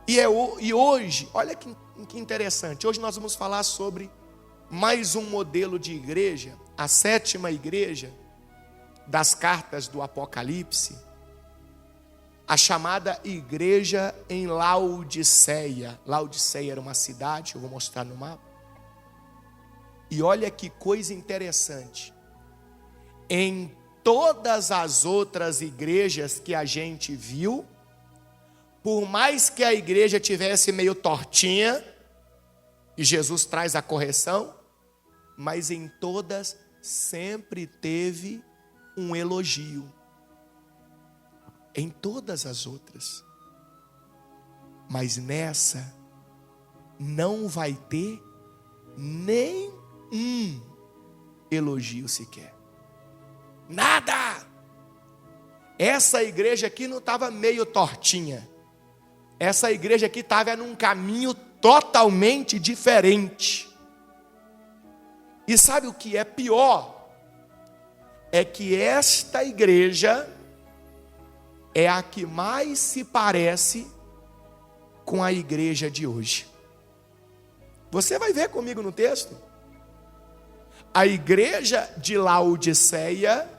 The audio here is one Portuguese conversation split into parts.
E hoje, olha que interessante, hoje nós vamos falar sobre mais um modelo de igreja, a 7ª igreja das cartas do Apocalipse, a chamada igreja em Laodiceia. Laodiceia era uma cidade, eu vou mostrar no mapa. E olha que coisa interessante, em todas as outras igrejas que a gente viu, por mais que a igreja tivesse meio tortinha, e Jesus traz a correção, mas em todas sempre teve um elogio. Em todas as outras. Mas nessa não vai ter nem um elogio sequer. Nada! Essa igreja aqui não estava meio tortinha. Essa igreja aqui estava num caminho totalmente diferente. E sabe o que é pior? É que esta igreja é a que mais se parece com a igreja de hoje. Você vai ver comigo no texto. A igreja de Laodiceia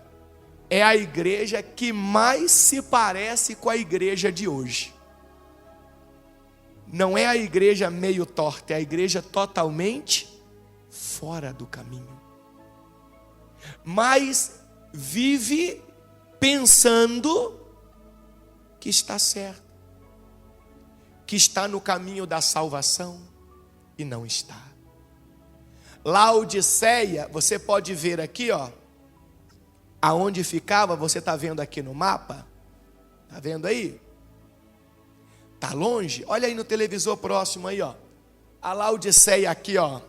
é a igreja que mais se parece com a igreja de hoje. Não é a igreja meio torta, é a igreja totalmente fora do caminho. Mas vive pensando que está certo, que está no caminho da salvação e não está. Laodiceia, você pode ver aqui, ó, aonde ficava, você está vendo aqui no mapa? Está vendo aí? Está longe? Olha aí no televisor próximo aí, ó. A Laodiceia aqui, ó,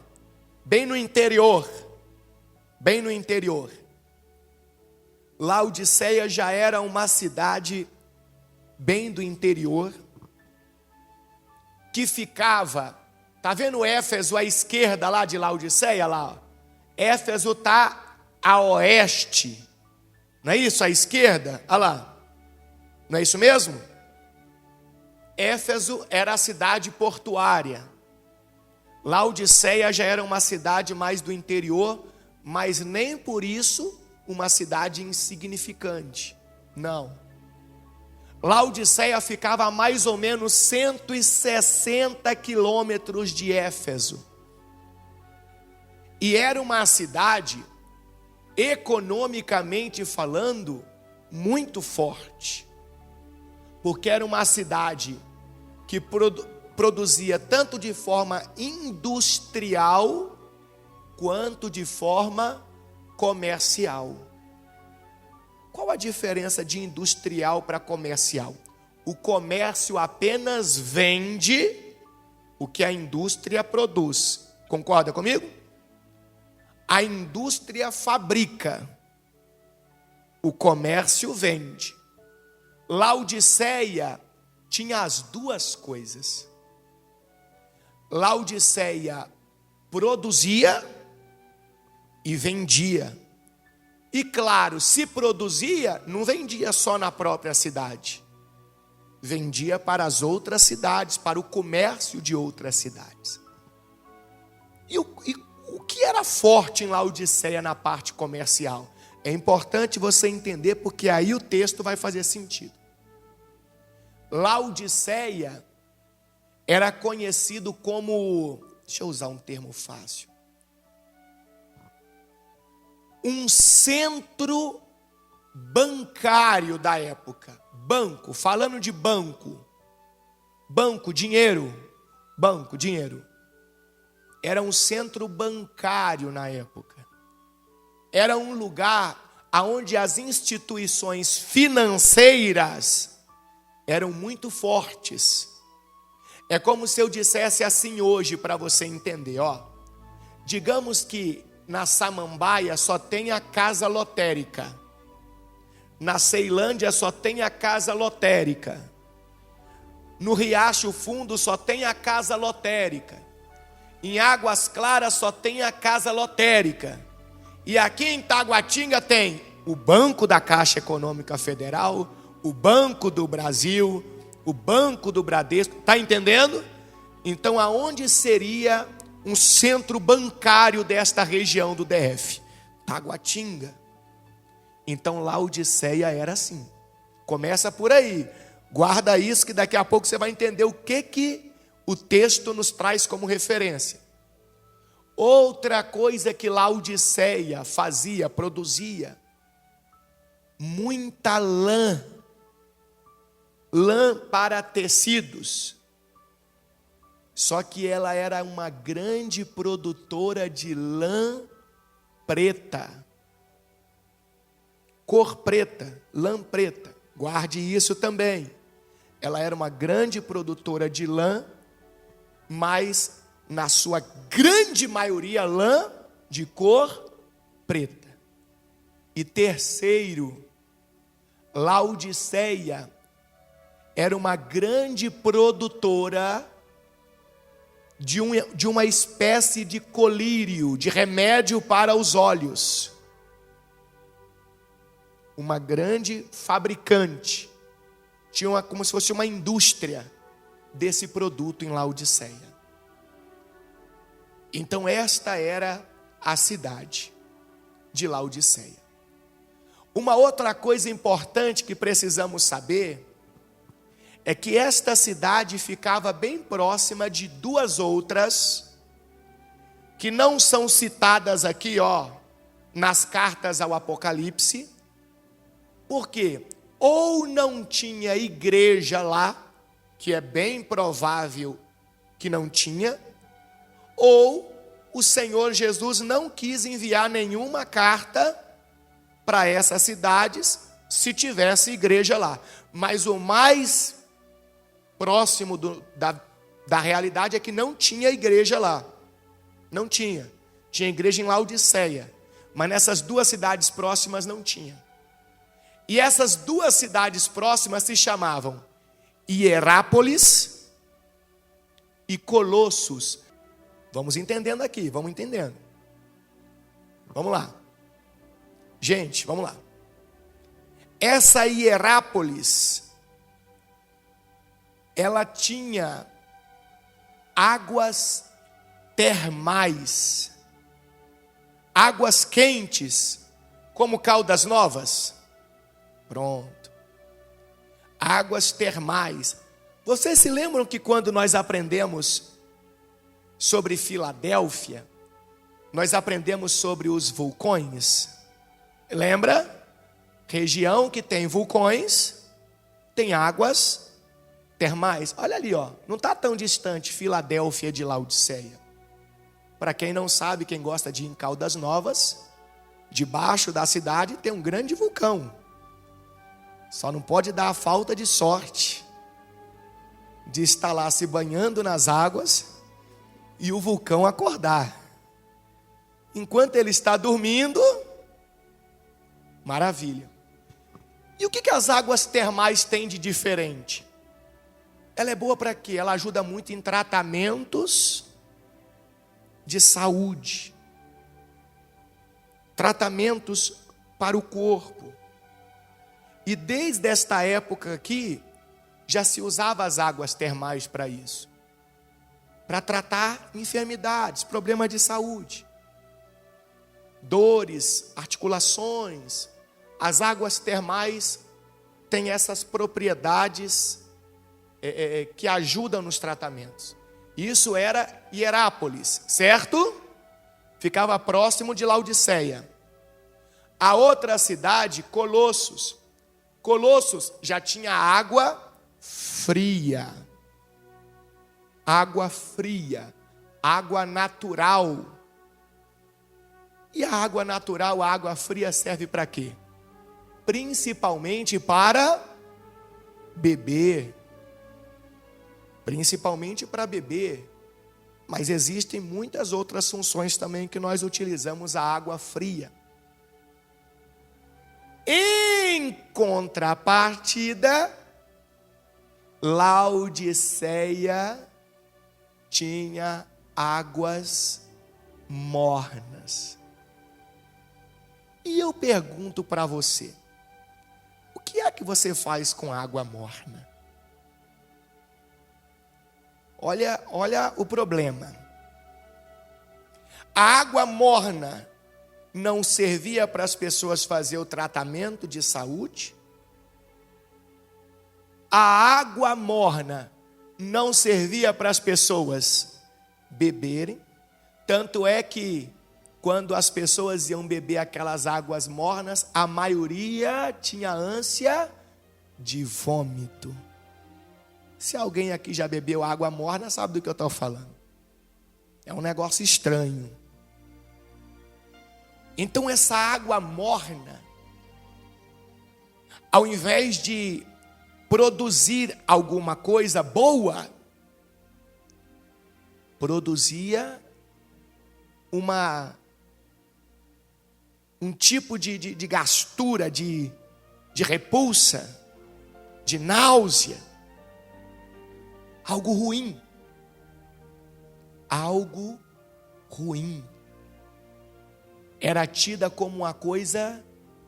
bem no interior, bem no interior. Laodiceia já era uma cidade bem do interior, que ficava, tá vendo Éfeso à esquerda lá de Laodiceia? Lá, ó. Éfeso está a oeste, não é isso? À esquerda, olha lá, não é isso mesmo? Éfeso era a cidade portuária, Laodiceia já era uma cidade mais do interior, mas nem por isso uma cidade insignificante, não. Laodiceia ficava a mais ou menos 160 quilômetros de Éfeso. E era uma cidade, economicamente falando, muito forte. Porque era uma cidade que produzia tanto de forma industrial, quanto de forma comercial. Qual a diferença de industrial para comercial? O comércio apenas vende o que a indústria produz. Concorda comigo? A indústria fabrica, o comércio vende. Laodiceia tinha as duas coisas. Laodiceia produzia e vendia. E claro, se produzia, não vendia só na própria cidade. Vendia para as outras cidades, para o comércio de outras cidades. E o que era forte em Laodiceia na parte comercial? É importante você entender, porque aí o texto vai fazer sentido. Laodiceia era conhecido como, deixa eu usar um termo fácil, um centro bancário da época. Banco, falando de banco. Banco, dinheiro. Banco, dinheiro. Era um centro bancário na época. Era um lugar onde as instituições financeiras eram muito fortes. É como se eu dissesse assim hoje para você entender, ó. Digamos que na Samambaia só tem a casa lotérica. Na Ceilândia só tem a casa lotérica. No Riacho Fundo só tem a casa lotérica. Em Águas Claras só tem a casa lotérica. E aqui em Taguatinga tem o Banco da Caixa Econômica Federal, o Banco do Brasil, o Banco do Bradesco, está entendendo? Então, aonde seria um centro bancário desta região do DF? Taguatinga. Então, Laodiceia era assim. Começa por aí. Guarda isso que daqui a pouco você vai entender o que o texto nos traz como referência. Outra coisa que Laodiceia fazia, produzia, muita lã. Lã para tecidos. Só que ela era uma grande produtora de lã preta. Cor preta, lã preta. Guarde isso também. Ela era uma grande produtora de lã, mas na sua grande maioria lã de cor preta. E terceiro, Laodiceia era uma grande produtora de uma espécie de colírio, de remédio para os olhos. Uma grande fabricante. Tinha como se fosse uma indústria desse produto em Laodiceia. Então esta era a cidade de Laodiceia. Uma outra coisa importante que precisamos saber é que esta cidade ficava bem próxima de duas outras que não são citadas aqui, nas cartas ao Apocalipse. Por quê? Ou não tinha igreja lá, que é bem provável que não tinha, ou o Senhor Jesus não quis enviar nenhuma carta para essas cidades se tivesse igreja lá. Mas o mais próximo da realidade é que não tinha igreja lá. Não tinha. Tinha igreja em Laodiceia, mas nessas duas cidades próximas não tinha. E essas duas cidades próximas se chamavam Hierápolis e Colossos. Vamos entendendo aqui, vamos entendendo. Vamos lá. Gente, vamos lá. Essa Hierápolis, ela tinha águas termais, águas quentes, como Caldas Novas. Pronto. Águas termais. Vocês se lembram que quando nós aprendemos sobre Filadélfia, nós aprendemos sobre os vulcões? Lembra? Região que tem vulcões, tem águas termais. Olha ali, não está tão distante Filadélfia de Laodiceia. Para quem não sabe, quem gosta de ir em Caldas Novas, debaixo da cidade tem um grande vulcão. Só não pode dar a falta de sorte de estar lá se banhando nas águas e o vulcão acordar. Enquanto ele está dormindo, maravilha. E o que as águas termais têm de diferente? Ela é boa para quê? Ela ajuda muito em tratamentos de saúde. Tratamentos para o corpo. E desde esta época aqui, já se usava as águas termais para isso. Para tratar enfermidades, problemas de saúde. Dores, articulações. As águas termais têm essas propriedades que ajudam nos tratamentos. Isso era Hierápolis, certo? Ficava próximo de Laodiceia. A outra cidade, Colossos. Colossos já tinha água fria. Água fria. Água natural. E a água natural, a água fria serve para quê? Principalmente para beber. Principalmente para beber. Mas existem muitas outras funções também que nós utilizamos a água fria. Em contrapartida, Laodiceia tinha águas mornas. E eu pergunto para você, o que é que você faz com água morna? Olha o problema. A água morna não servia para as pessoas fazer o tratamento de saúde. A água morna não servia para as pessoas beberem. Tanto é que quando as pessoas iam beber aquelas águas mornas, a maioria tinha ânsia de vômito. Se alguém aqui já bebeu água morna, sabe do que eu estou falando. É um negócio estranho. Então essa água morna, ao invés de produzir alguma coisa boa, produzia um tipo de gastura, de repulsa, de náusea, algo ruim. Algo ruim. Era tida como uma coisa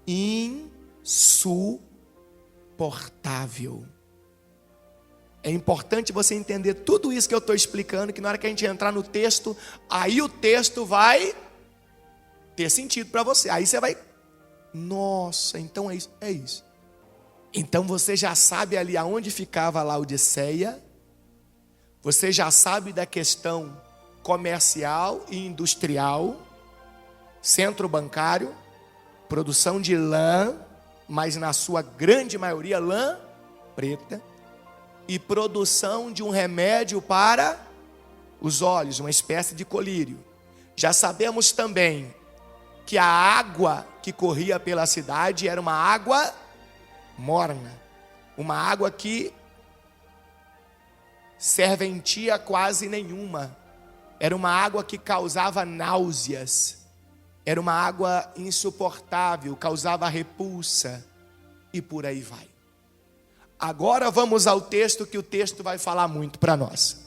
insuportável. É importante você entender tudo isso que eu estou explicando, que na hora que a gente entrar no texto, aí o texto vai ter sentido para você. Aí você vai, nossa, então é isso, é isso. Então você já sabe ali aonde ficava a Laodiceia, você já sabe da questão comercial e industrial, centro bancário, produção de lã, mas na sua grande maioria lã preta, e produção de um remédio para os olhos, uma espécie de colírio. Já sabemos também que a água que corria pela cidade era uma água morna, uma água que serventia quase nenhuma, era uma água que causava náuseas, era uma água insuportável, causava repulsa, e por aí vai. Agora vamos ao texto, que o texto vai falar muito para nós.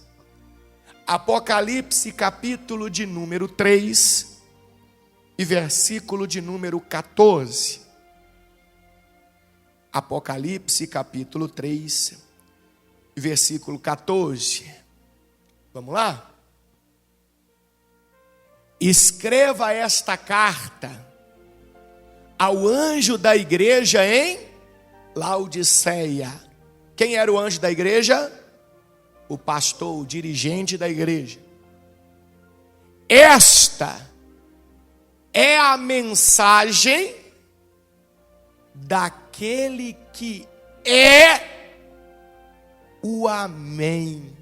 Apocalipse, capítulo de número 3 e versículo de número 14. Apocalipse, capítulo 3 e versículo 14. Vamos lá? Escreva esta carta ao anjo da igreja em Laodiceia. Quem era o anjo da igreja? O pastor, o dirigente da igreja. Esta é a mensagem daquele que é o Amém.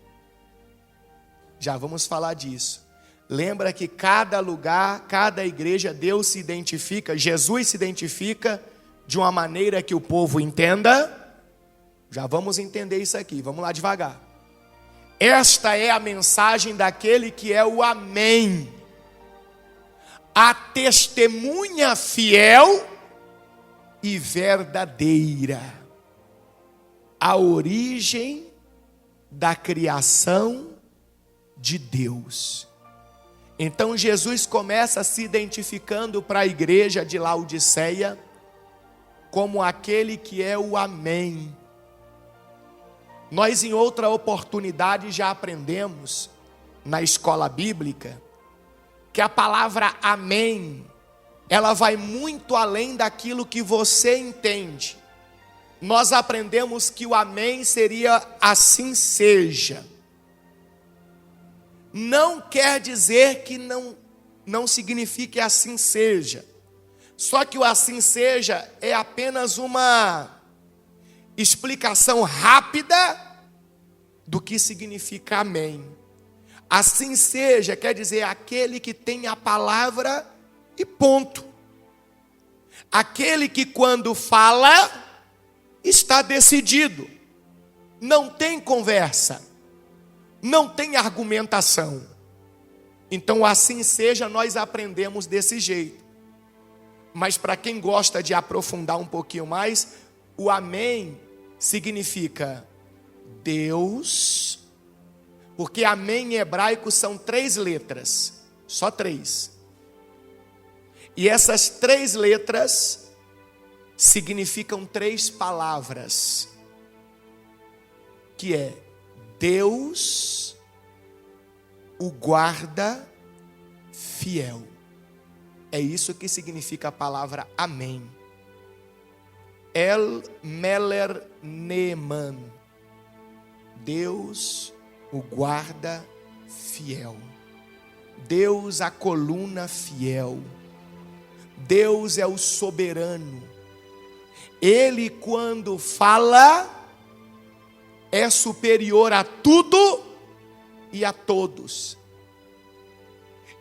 Já vamos falar disso. Lembra que cada lugar, cada igreja, Deus se identifica, Jesus se identifica de uma maneira que o povo entenda. Já vamos entender isso aqui, vamos lá devagar. Esta é a mensagem daquele que é o Amém, a testemunha fiel e verdadeira, a origem da criação de Deus. Então Jesus começa se identificando para a igreja de Laodiceia como aquele que é o Amém. Nós em outra oportunidade já aprendemos na escola bíblica que a palavra Amém, ela vai muito além daquilo que você entende. Nós aprendemos que o Amém seria assim seja. Não quer dizer que não signifique assim seja. Só que o assim seja é apenas uma explicação rápida do que significa amém. Assim seja quer dizer aquele que tem a palavra e ponto. Aquele que quando fala está decidido. Não tem conversa. Não tem argumentação. Então assim seja, nós aprendemos desse jeito. Mas para quem gosta de aprofundar um pouquinho mais, o amém significa Deus, porque amém em hebraico são 3 letras, só 3. E essas 3 letras significam 3 palavras, que é Deus o guarda fiel. É isso que significa a palavra amém. El Meler Neeman. Deus, o guarda fiel. Deus, a coluna fiel. Deus é o soberano. Ele, quando fala, é superior a tudo e a todos.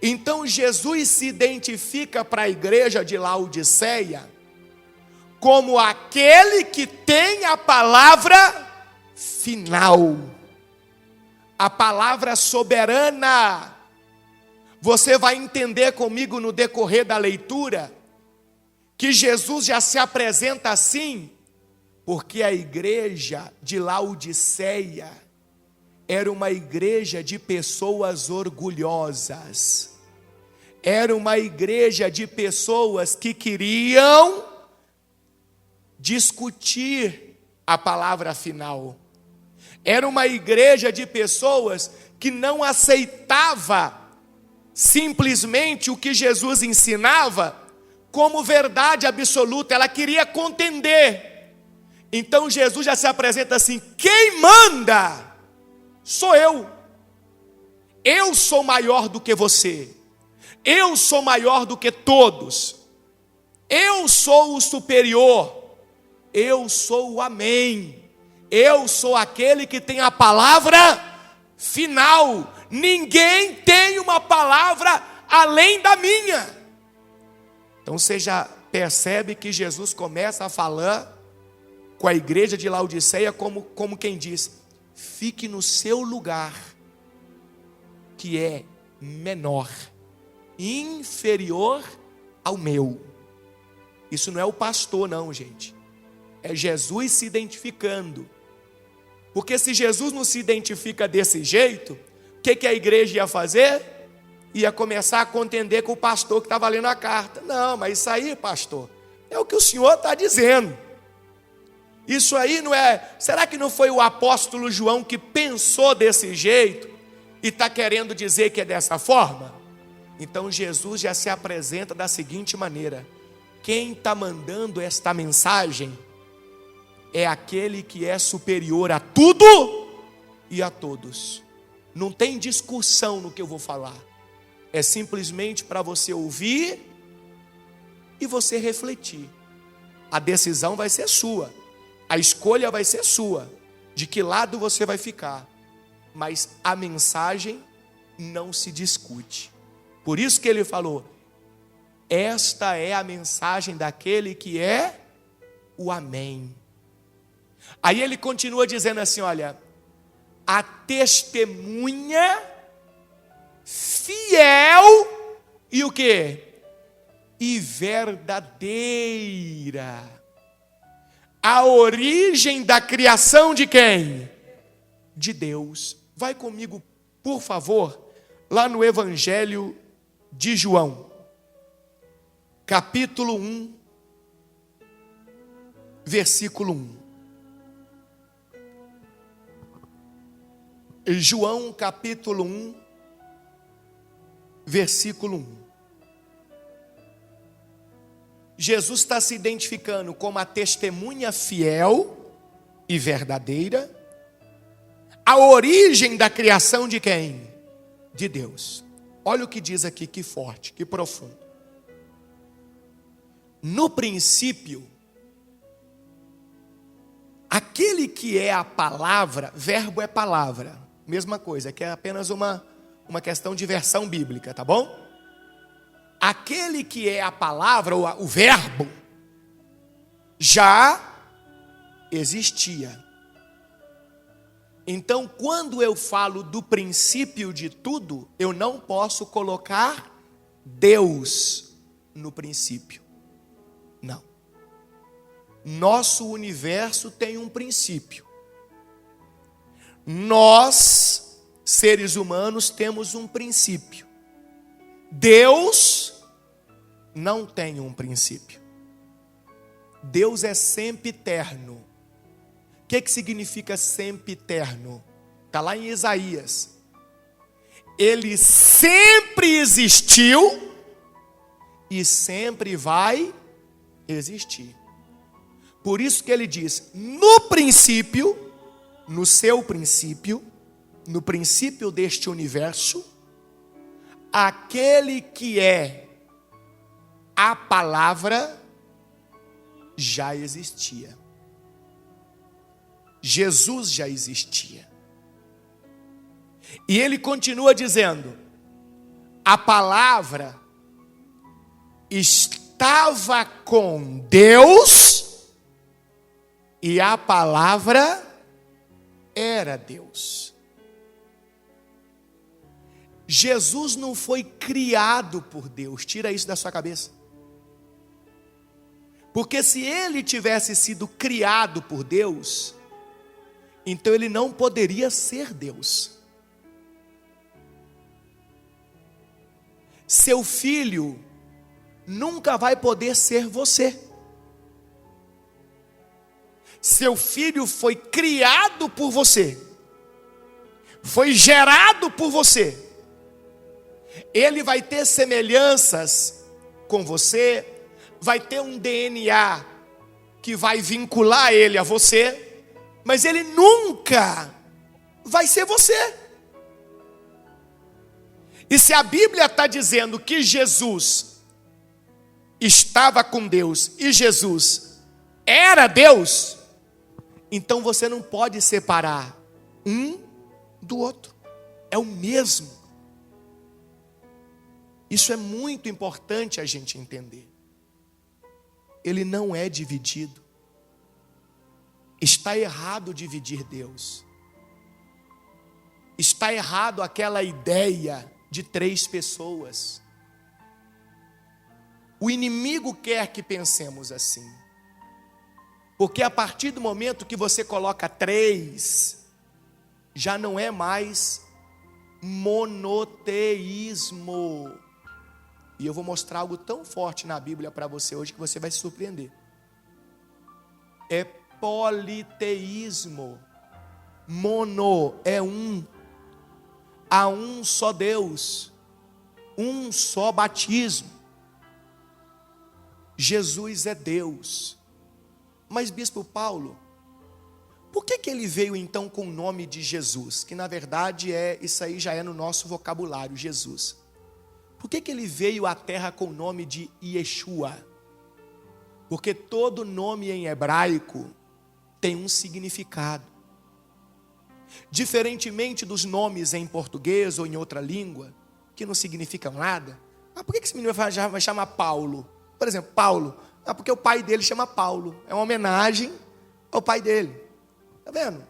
Então Jesus se identifica para a igreja de Laodiceia como aquele que tem a palavra final, a palavra soberana. Você vai entender comigo no decorrer da leitura que Jesus já se apresenta assim, porque a igreja de Laodiceia era uma igreja de pessoas orgulhosas. Era uma igreja de pessoas que queriam discutir a palavra final. Era uma igreja de pessoas que não aceitava simplesmente o que Jesus ensinava como verdade absoluta. Ela queria contender. Então Jesus já se apresenta assim: quem manda sou eu. Eu sou maior do que você. Eu sou maior do que todos. Eu sou o superior. Eu sou o amém. Eu sou aquele que tem a palavra final. Ninguém tem uma palavra além da minha. Então você já percebe que Jesus começa a falar com a igreja de Laodiceia como quem diz: fique no seu lugar, que é menor, inferior ao meu. Isso não é o pastor não, gente. É Jesus se identificando. Porque se Jesus não se identifica desse jeito, o que a igreja ia fazer? Ia começar a contender com o pastor que estava lendo a carta. Não, mas isso aí, pastor, é o que o senhor está dizendo. Isso aí não é... Será que não foi o apóstolo João que pensou desse jeito e está querendo dizer que é dessa forma? Então Jesus já se apresenta da seguinte maneira: quem está mandando esta mensagem é aquele que é superior a tudo e a todos. Não tem discussão no que eu vou falar. É simplesmente para você ouvir e você refletir. A decisão vai ser sua. A escolha vai ser sua. De que lado você vai ficar. Mas a mensagem não se discute. Por isso que ele falou: esta é a mensagem daquele que é o amém. Aí ele continua dizendo assim: olha, a testemunha fiel e o quê? E verdadeira. A origem da criação de quem? De Deus. Vai comigo, por favor, lá no Evangelho de João, capítulo 1, versículo 1. João capítulo 1, versículo 1. Jesus está se identificando como a testemunha fiel e verdadeira. A origem da criação de quem? De Deus. Olha o que diz aqui, que forte, que profundo. No princípio, aquele que é a palavra, verbo é palavra. Mesma coisa, que é apenas uma questão de versão bíblica, tá bom? Aquele que é a palavra, ou o verbo, já existia. Então, quando eu falo do princípio de tudo, eu não posso colocar Deus no princípio. Não. Nosso universo tem um princípio. Nós, seres humanos, temos um princípio. Deus não tem um princípio. Deus é sempre eterno. O que significa sempre eterno? Está lá em Isaías. Ele sempre existiu e sempre vai existir. Por isso que ele diz, no princípio, no seu princípio, no princípio deste universo, aquele que é a palavra já existia. Jesus já existia. E ele continua dizendo, a palavra estava com Deus e a palavra era Deus. Jesus não foi criado por Deus, tira isso da sua cabeça. Porque se ele tivesse sido criado por Deus, então ele não poderia ser Deus. Seu filho nunca vai poder ser você. Seu filho foi criado por você, foi gerado por você. Ele vai ter semelhanças com você, vai ter um DNA que vai vincular ele a você, mas ele nunca vai ser você. E se a Bíblia está dizendo que Jesus estava com Deus e Jesus era Deus, então você não pode separar um do outro, é o mesmo. Isso é muito importante a gente entender. Ele não é dividido. Está errado dividir Deus. Está errado aquela ideia de 3 pessoas. O inimigo quer que pensemos assim. Porque a partir do momento que você coloca 3, já não é mais monoteísmo. E eu vou mostrar algo tão forte na Bíblia para você hoje que você vai se surpreender. É politeísmo. Mono é um. Há um só Deus. Um só batismo. Jesus é Deus. Mas Bispo Paulo, por que ele veio então com o nome de Jesus? Que na verdade isso aí já é no nosso vocabulário, Jesus. Por que ele veio à terra com o nome de Yeshua? Porque todo nome em hebraico tem um significado. Diferentemente dos nomes em português ou em outra língua, que não significam nada. Por que esse menino vai chamar Paulo? Por exemplo, Paulo. Porque o pai dele chama Paulo. É uma homenagem ao pai dele. Está vendo?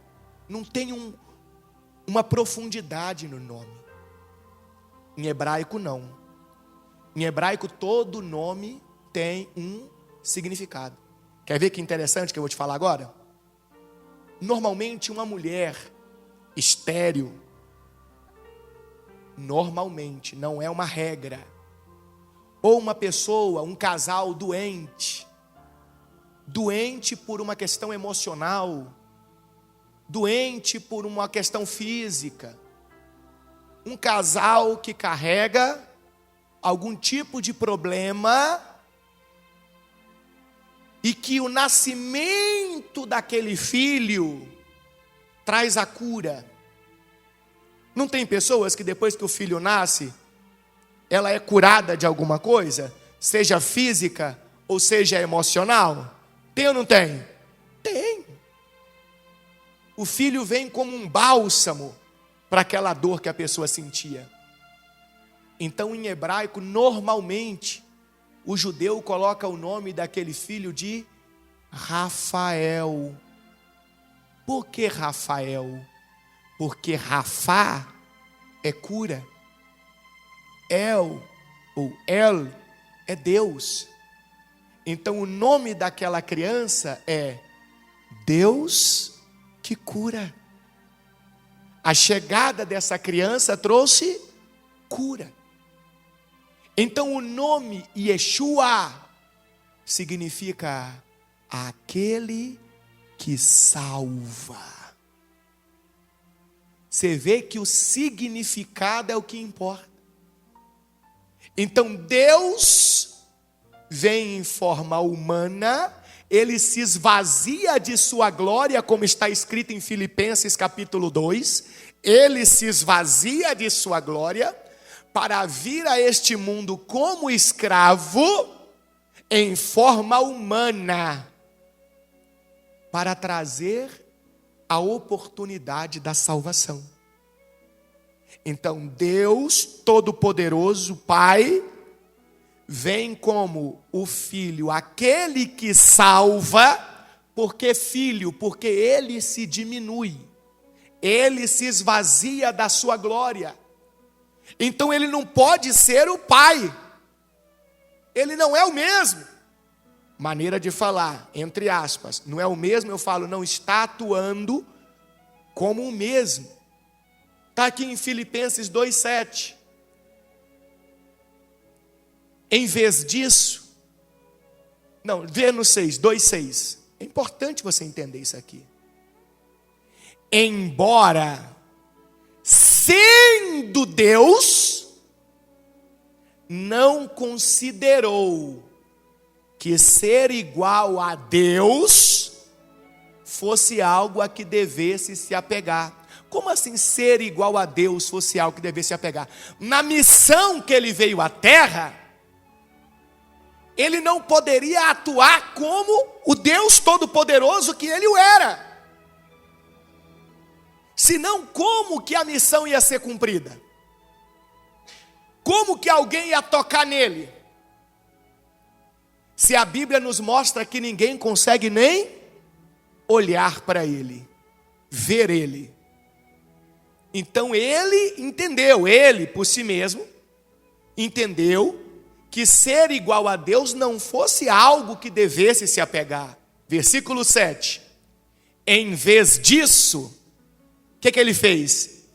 Não tem uma profundidade no nome. Em hebraico, não. Em hebraico, todo nome tem um significado. Quer ver que interessante que eu vou te falar agora? Normalmente, uma mulher estéril, normalmente, não é uma regra, ou uma pessoa, um casal doente por uma questão emocional, doente por uma questão física, um casal que carrega algum tipo de problema e que o nascimento daquele filho traz a cura. Não tem pessoas que depois que o filho nasce, ela é curada de alguma coisa, seja física ou seja emocional? Tem ou não tem? Tem. O filho vem como um bálsamo para aquela dor que a pessoa sentia. Então, em hebraico, normalmente, o judeu coloca o nome daquele filho de Rafael. Por que Rafael? Porque Rafa é cura. El, ou El, é Deus. Então, o nome daquela criança é Deus que cura. A chegada dessa criança trouxe cura. Então o nome Yeshua significa aquele que salva. Você vê que o significado é o que importa. Então Deus vem em forma humana, ele se esvazia de sua glória, como está escrito em Filipenses capítulo 2, ele se esvazia de sua glória para vir a este mundo como escravo em forma humana, para trazer a oportunidade da salvação. Então Deus Todo-Poderoso, Pai, vem como o Filho, aquele que salva. Por que filho? Porque ele se diminui, ele se esvazia da sua glória. Então ele não pode ser o Pai, ele não é o mesmo. Maneira de falar, entre aspas, não é o mesmo, eu falo, não está atuando como o mesmo. Está aqui em Filipenses 2,7. Em vez disso, não, vê no 6, 2,6. É importante você entender isso aqui. Embora sendo Deus, não considerou que ser igual a Deus fosse algo a que devesse se apegar. Como assim ser igual a Deus fosse algo que devesse se apegar? Na missão que ele veio à terra, ele não poderia atuar como o Deus Todo-Poderoso que ele o era. Senão, como que a missão ia ser cumprida? Como que alguém ia tocar nele? Se a Bíblia nos mostra que ninguém consegue nem olhar para ele, ver ele. Então ele entendeu, ele por si mesmo, entendeu que ser igual a Deus não fosse algo que devesse se apegar. Versículo 7. Em vez disso, o que ele fez?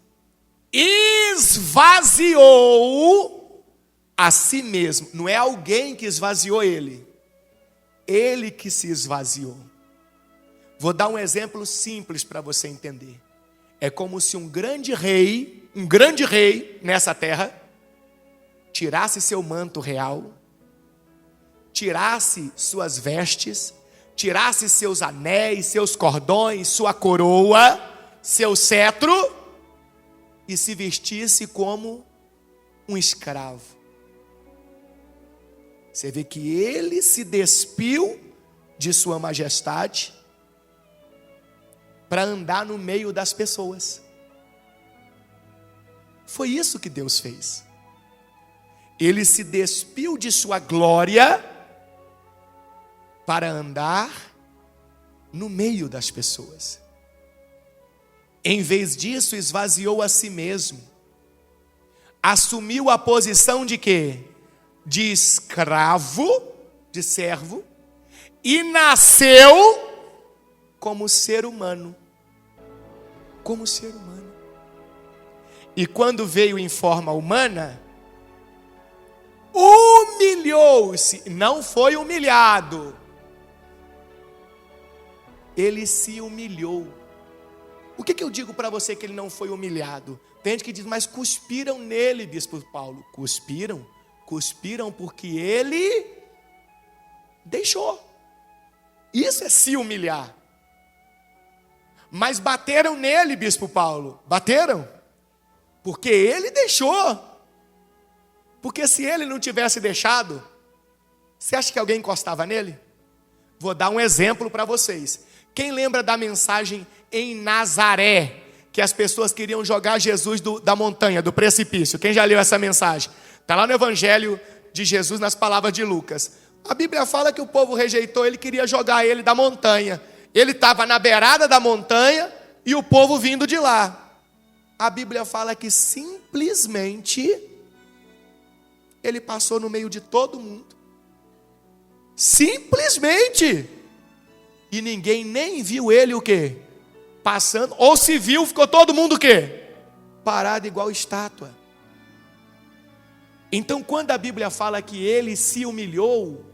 Esvaziou a si mesmo. Não é alguém que esvaziou ele. Ele que se esvaziou. Vou dar um exemplo simples para você entender. É como se um grande rei nessa terra, tirasse seu manto real, tirasse suas vestes, tirasse seus anéis, seus cordões, sua coroa, seu cetro, e se vestisse como um escravo. Você vê que ele se despiu de sua majestade para andar no meio das pessoas. Foi isso que Deus fez. Ele se despiu de sua glória para andar no meio das pessoas. Em vez disso, esvaziou a si mesmo. Assumiu a posição de quê? De escravo, de servo, e nasceu como ser humano. Como ser humano. E quando veio em forma humana, humilhou-se, não foi humilhado. Ele se humilhou. O que eu digo para você que ele não foi humilhado? Tem gente que diz, mas cuspiram nele, bispo Paulo. Cuspiram? Cuspiram porque ele deixou. Isso é se humilhar. Mas bateram nele, bispo Paulo. Bateram? Porque ele deixou. Porque se ele não tivesse deixado, você acha que alguém encostava nele? Vou dar um exemplo para vocês. Quem lembra da mensagem em Nazaré, que as pessoas queriam jogar Jesus da montanha, do precipício? Quem já leu essa mensagem? Está lá no Evangelho de Jesus, nas palavras de Lucas. A Bíblia fala que o povo rejeitou, ele queria jogar ele da montanha. Ele estava na beirada da montanha e o povo vindo de lá. A Bíblia fala que simplesmente ele passou no meio de todo mundo. Simplesmente. E ninguém nem viu ele o quê? Passando. Ou se viu, ficou todo mundo o quê? Parado igual estátua. Então quando a Bíblia fala que ele se humilhou,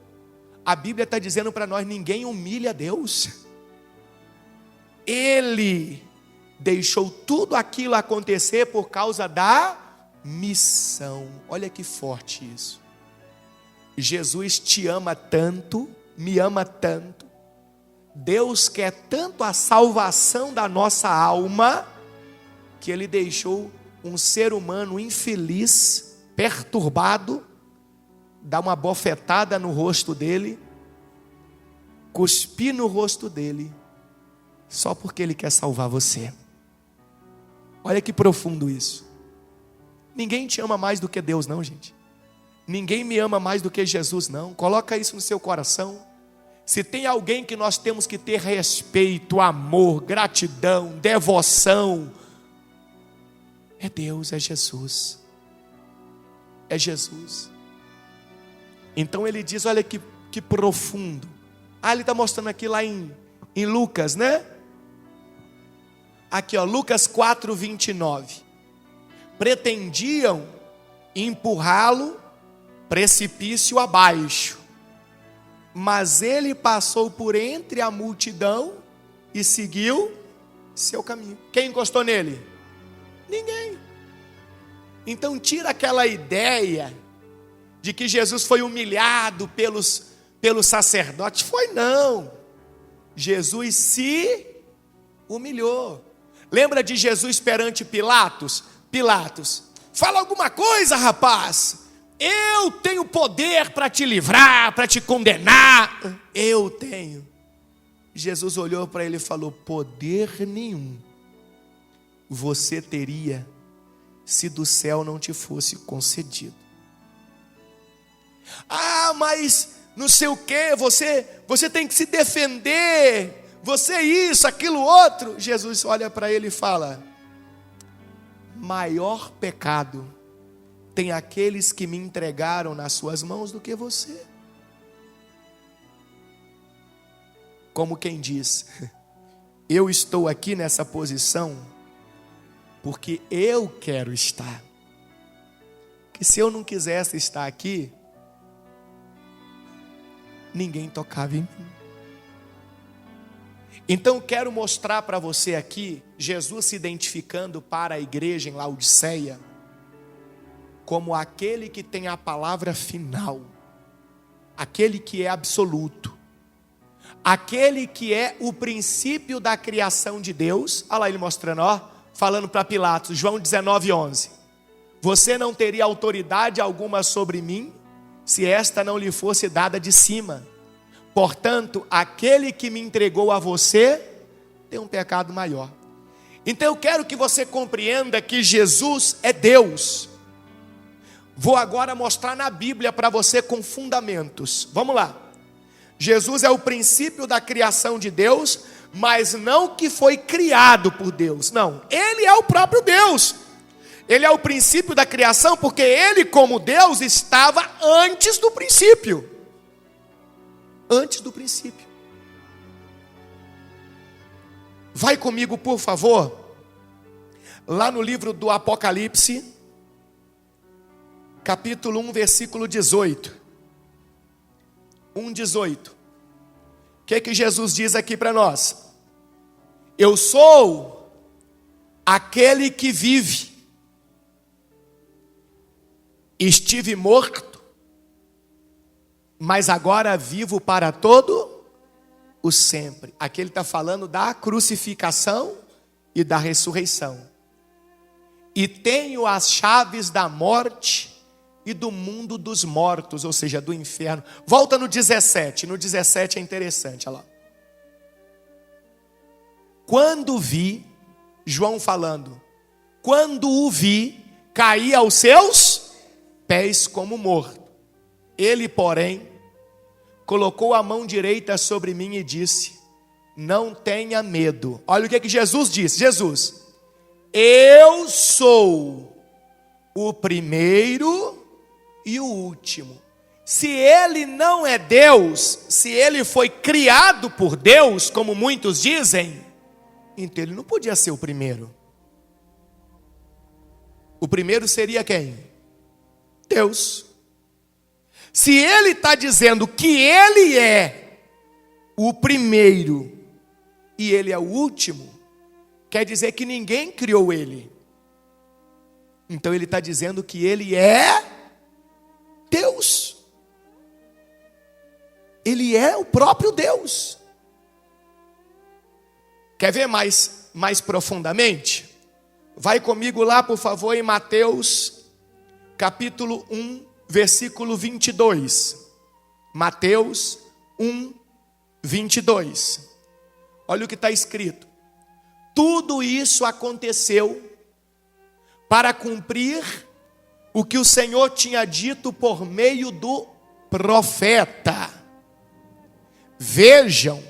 a Bíblia está dizendo para nós, ninguém humilha Deus. Ele deixou tudo aquilo acontecer por causa da missão. Olha que forte isso. Jesus te ama tanto, me ama tanto. Deus quer tanto a salvação da nossa alma, que Ele deixou um ser humano infeliz, perturbado, dar uma bofetada no rosto dele, cuspir no rosto dele, só porque Ele quer salvar você. Olha que profundo isso. Ninguém te ama mais do que Deus, não, gente. Ninguém me ama mais do que Jesus, não. Coloca isso no seu coração. Se tem alguém que nós temos que ter respeito, amor, gratidão, devoção, é Deus, é Jesus. É Jesus. Então ele diz, olha que profundo. Ele está mostrando aqui lá em Lucas, né? Aqui, ó, Lucas 4:29. Pretendiam empurrá-lo precipício abaixo, mas ele passou por entre a multidão e seguiu seu caminho. Quem encostou nele? Ninguém. Então tira aquela ideia de que Jesus foi humilhado pelos sacerdotes. Foi não. Jesus se humilhou. Lembra de Jesus perante Pilatos? Pilatos, fala alguma coisa, rapaz. Eu tenho poder para te livrar, para te condenar. Eu tenho. Jesus olhou para ele e falou: poder nenhum você teria se do céu não te fosse concedido. Mas não sei o que, você tem que se defender, você isso, aquilo, outro. Jesus olha para ele e fala: maior pecado tem aqueles que me entregaram nas suas mãos do que você. Como quem diz, eu estou aqui nessa posição porque eu quero estar. Que se eu não quisesse estar aqui, ninguém tocava em mim. Então quero mostrar para você aqui, Jesus se identificando para a igreja em Laodiceia, como aquele que tem a palavra final, aquele que é absoluto, aquele que é o princípio da criação de Deus. Olha lá ele mostrando, falando para Pilatos, João 19:11. Você não teria autoridade alguma sobre mim, se esta não lhe fosse dada de cima. Portanto, aquele que me entregou a você, tem um pecado maior. Então eu quero que você compreenda que Jesus é Deus. Vou agora mostrar na Bíblia para você com fundamentos. Vamos lá. Jesus é o princípio da criação de Deus, mas não que foi criado por Deus. Não, Ele é o próprio Deus. Ele é o princípio da criação porque Ele, como Deus, estava antes do princípio. Antes do princípio. Vai comigo, por favor, lá no livro do Apocalipse, capítulo 1, versículo 18. 1:18. O que Jesus diz aqui para nós? Eu sou aquele que vive. Estive morto, mas agora vivo para todo o sempre. Aqui ele está falando da crucificação e da ressurreição. E tenho as chaves da morte e do mundo dos mortos, ou seja, do inferno. Volta no 17. No 17 é interessante, olha lá. Quando vi, João falando, quando o vi, caí aos seus pés como morto. Ele, porém, colocou a mão direita sobre mim e disse: não tenha medo. Olha o que Jesus disse. Jesus: eu sou o primeiro e o último. Se ele não é Deus, se ele foi criado por Deus, como muitos dizem, então ele não podia ser o primeiro. O primeiro seria quem? Deus. Se ele está dizendo que ele é o primeiro e ele é o último, quer dizer que ninguém criou ele. Então ele está dizendo que ele é Deus. Ele é o próprio Deus. Quer ver mais profundamente? Vai comigo lá, por favor, em Mateus, capítulo 1, versículo 22. Mateus 1, 22. Olha o que está escrito. Tudo isso aconteceu para cumprir o que o Senhor tinha dito por meio do profeta. Vejam,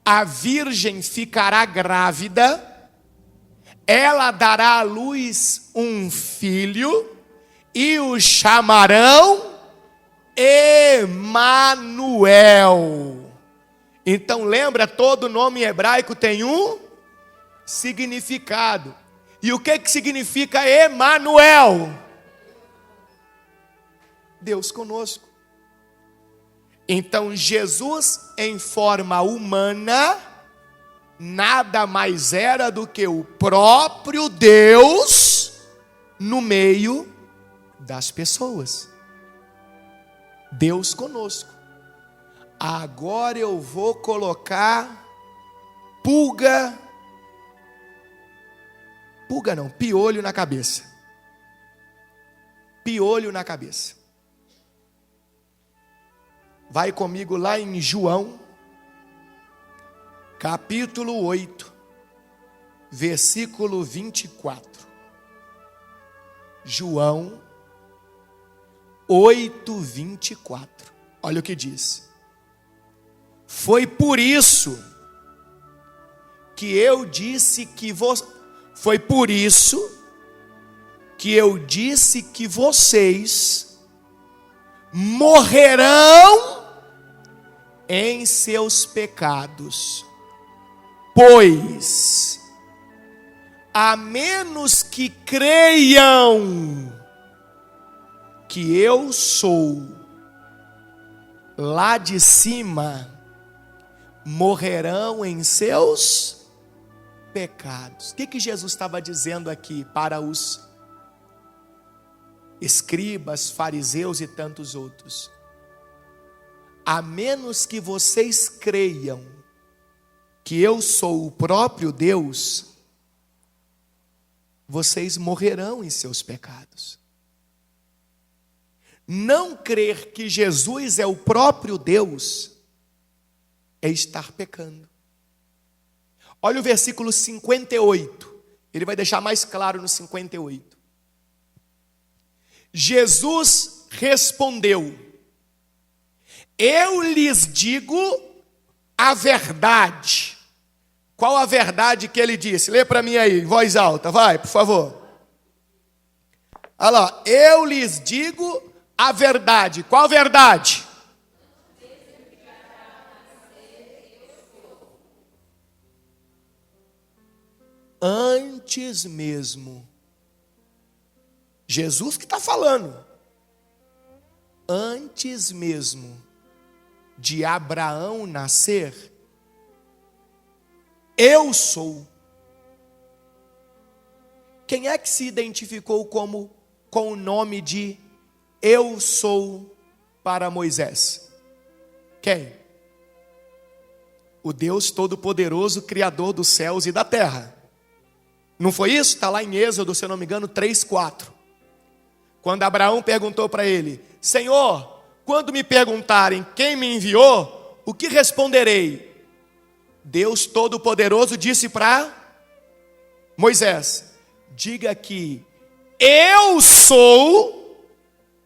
a virgem ficará grávida, ela dará à luz um filho e o chamarão Emanuel. Então lembra, todo nome hebraico tem um significado. E o que significa Emanuel? Deus conosco. Então Jesus, em forma humana, nada mais era do que o próprio Deus no meio das pessoas. Deus conosco. Agora eu vou colocar piolho na cabeça. Piolho na cabeça. Vai comigo lá em João, capítulo 8, versículo 24. João 8, 24. Olha o que diz. Foi por isso que eu disse que vocês morrerão em seus pecados, pois a menos que creiam que eu sou lá de cima, morrerão em seus pecados. O que Jesus estava dizendo aqui para os escribas, fariseus e tantos outros? A menos que vocês creiam que eu sou o próprio Deus, vocês morrerão em seus pecados. Não crer que Jesus é o próprio Deus é estar pecando. Olha o versículo 58. Ele vai deixar mais claro no 58. Jesus respondeu: eu lhes digo a verdade. Qual a verdade que ele disse? Lê para mim aí, em voz alta, vai, por favor. Olha lá, eu lhes digo a verdade. Qual verdade? Antes mesmo. Jesus que está falando. Antes mesmo de Abraão nascer, eu sou. Quem é que se identificou com o nome de eu sou para Moisés? Quem? O Deus Todo-Poderoso, Criador dos céus e da terra. Não foi isso? Está lá em Êxodo, se eu não me engano, 3:4. Quando Abraão perguntou para ele: Senhor, quando me perguntarem quem me enviou, o que responderei? Deus Todo-Poderoso disse para Moisés: diga que eu sou,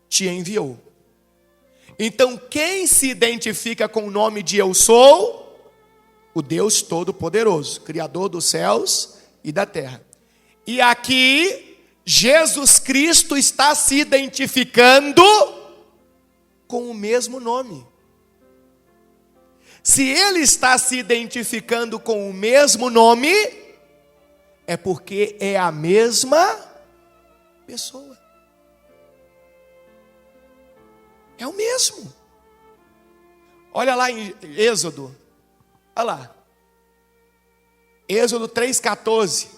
te enviou. Então quem se identifica com o nome de eu sou? O Deus Todo-Poderoso, Criador dos céus e da terra. E aqui Jesus Cristo está se identificando com o mesmo nome. Se ele está se identificando com o mesmo nome, é porque é a mesma pessoa. É o mesmo. Olha lá em Êxodo. Olha lá. Êxodo 3,14.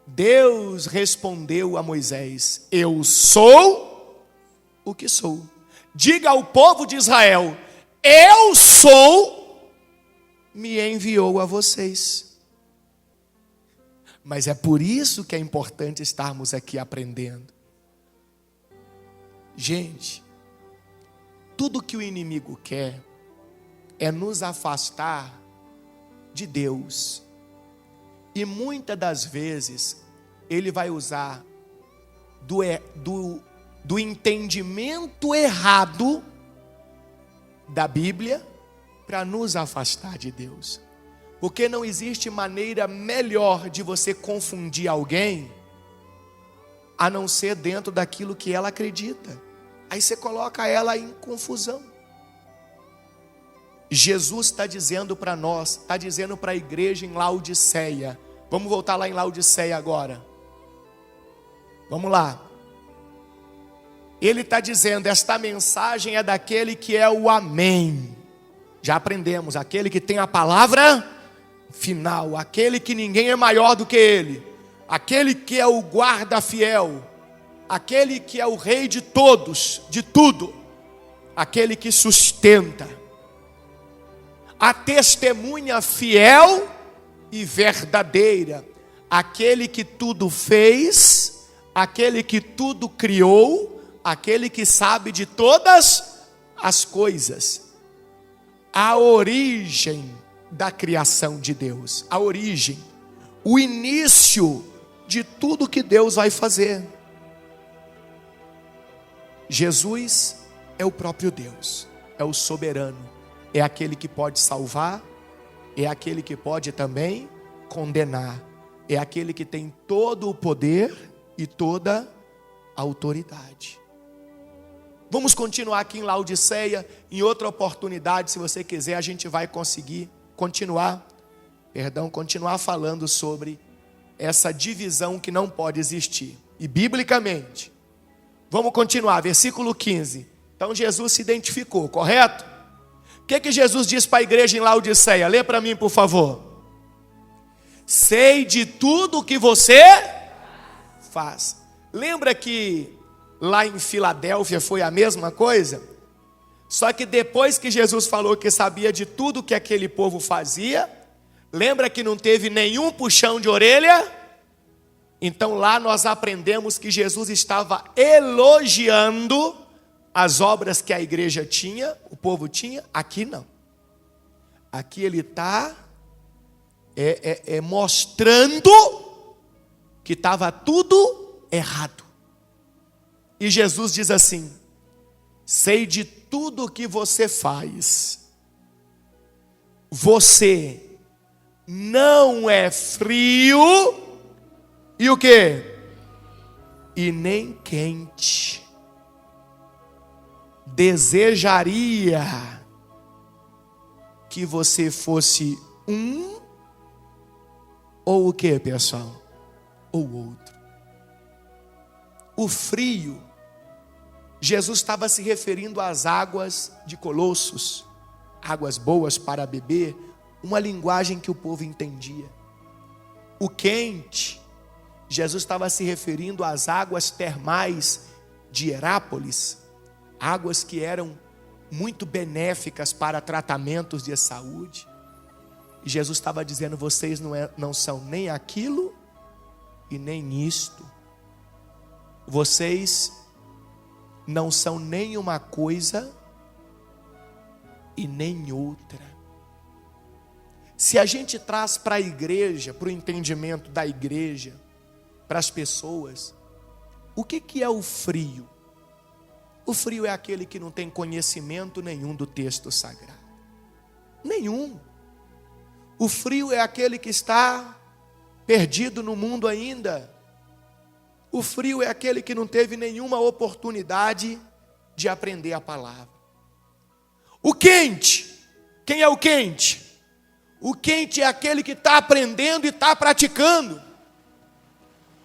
Deus respondeu a Moisés: eu sou o que sou. Diga ao povo de Israel: eu sou, me enviou a vocês. Mas é por isso que é importante estarmos aqui aprendendo. Gente, tudo que o inimigo quer é nos afastar de Deus. E muitas das vezes ele vai usar do entendimento errado da Bíblia para nos afastar de Deus. Porque não existe maneira melhor de você confundir alguém a não ser dentro daquilo que ela acredita. Aí você coloca ela em confusão. Jesus está dizendo para nós, está dizendo para a igreja em Laodiceia. Vamos voltar lá em Laodiceia agora. Vamos lá. Ele está dizendo, esta mensagem é daquele que é o amém. Já aprendemos, aquele que tem a palavra final, aquele que ninguém é maior do que ele, aquele que é o guarda fiel, aquele que é o rei de todos, de tudo, aquele que sustenta, a testemunha fiel e verdadeira, aquele que tudo fez, aquele que tudo criou, aquele que sabe de todas as coisas, a origem da criação de Deus, a origem, o início de tudo que Deus vai fazer. Jesus é o próprio Deus, é o soberano, é aquele que pode salvar, é aquele que pode também condenar, é aquele que tem todo o poder e toda a autoridade. Vamos continuar aqui em Laodiceia, em outra oportunidade, se você quiser, a gente vai conseguir continuar falando sobre essa divisão que não pode existir. E biblicamente, vamos continuar, versículo 15. Então Jesus se identificou, correto? O que Jesus diz para a igreja em Laodiceia? Lê para mim, por favor. Sei de tudo o que você faz. Lembra que lá em Filadélfia foi a mesma coisa? Só que depois que Jesus falou que sabia de tudo que aquele povo fazia, lembra que não teve nenhum puxão de orelha? Então lá nós aprendemos que Jesus estava elogiando as obras que a igreja tinha, o povo tinha. Aqui não. Aqui ele está mostrando que estava tudo errado. E Jesus diz assim: sei de tudo o que você faz. Você não é frio e o quê? E nem quente. Desejaria que você fosse um ou o quê, pessoal? Ou outro. O frio, Jesus estava se referindo às águas de Colossos, águas boas para beber, uma linguagem que o povo entendia. O quente, Jesus estava se referindo às águas termais de Herápolis, águas que eram muito benéficas para tratamentos de saúde. E Jesus estava dizendo: vocês não são nem aquilo e nem isto. Vocês não são nem uma coisa e nem outra. Se a gente traz para a igreja, para o entendimento da igreja, para as pessoas, o que é o frio? O frio é aquele que não tem conhecimento nenhum do texto sagrado. Nenhum. O frio é aquele que está perdido no mundo ainda. O frio é aquele que não teve nenhuma oportunidade de aprender a palavra. O quente, quem é o quente? O quente é aquele que está aprendendo e está praticando.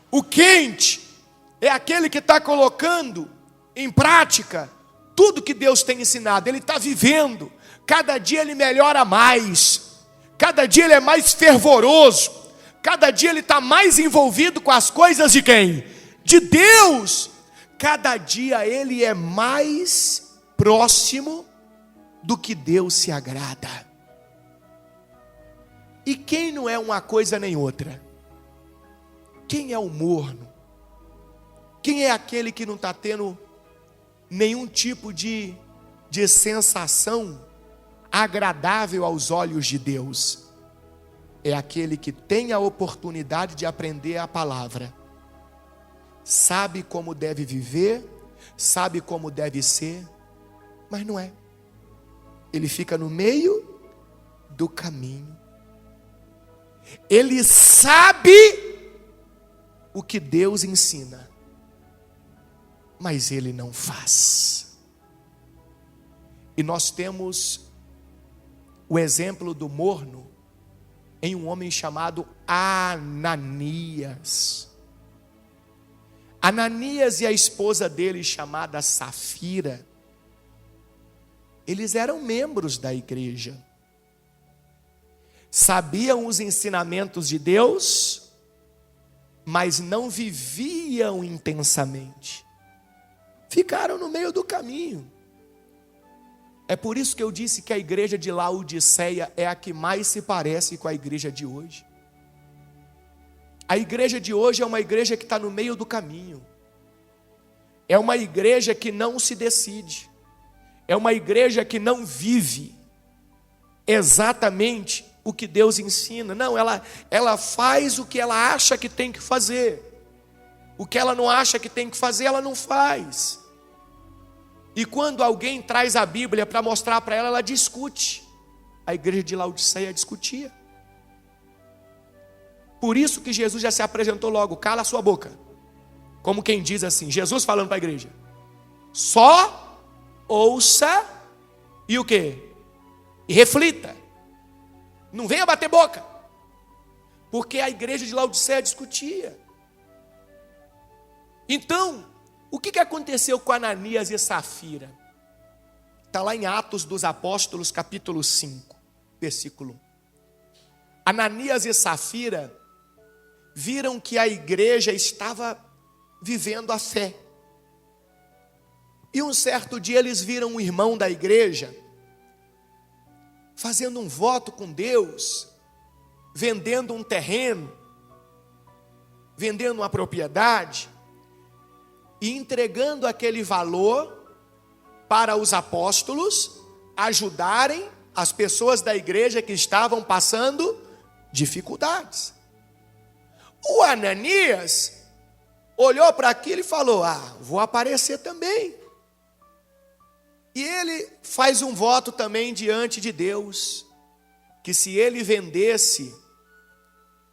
O quente é aquele que está colocando em prática tudo que Deus tem ensinado. Ele está vivendo, cada dia ele melhora mais, cada dia ele é mais fervoroso, cada dia ele está mais envolvido com as coisas de quem? De Deus. Cada dia ele é mais próximo do que Deus se agrada. E quem não é uma coisa nem outra? Quem é o morno? Quem é aquele que não está tendo nenhum tipo de sensação agradável aos olhos de Deus? É aquele que tem a oportunidade de aprender a palavra, sabe como deve viver, sabe como deve ser, mas não é. Ele fica no meio do caminho. Ele sabe o que Deus ensina, mas ele não faz. E nós temos o exemplo do morno em um homem chamado Ananias. Ananias e a esposa dele, chamada Safira, eles eram membros da igreja, sabiam os ensinamentos de Deus, mas não viviam intensamente, ficaram no meio do caminho. É por isso que eu disse que a igreja de Laodiceia é a que mais se parece com a igreja de hoje. A igreja de hoje é uma igreja que está no meio do caminho, é uma igreja que não se decide, é uma igreja que não vive exatamente o que Deus ensina. Não, ela faz o que ela acha que tem que fazer, o que ela não acha que tem que fazer, ela não faz. E quando alguém traz a Bíblia para mostrar para ela, ela discute. A igreja de Laodiceia discutia. Por isso que Jesus já se apresentou logo: cala a sua boca. Como quem diz assim, Jesus falando para a igreja: só ouça e o quê? E reflita. Não venha bater boca. Porque a igreja de Laodiceia discutia. Então, o que aconteceu com Ananias e Safira? Está lá em Atos dos Apóstolos, capítulo 5, versículo 1. Ananias e Safira viram que a igreja estava vivendo a fé. E um certo dia eles viram um irmão da igreja fazendo um voto com Deus, vendendo um terreno, vendendo uma propriedade e entregando aquele valor para os apóstolos ajudarem as pessoas da igreja que estavam passando dificuldades. O Ananias olhou para aquilo e falou: vou aparecer também. E ele faz um voto também diante de Deus, que se ele vendesse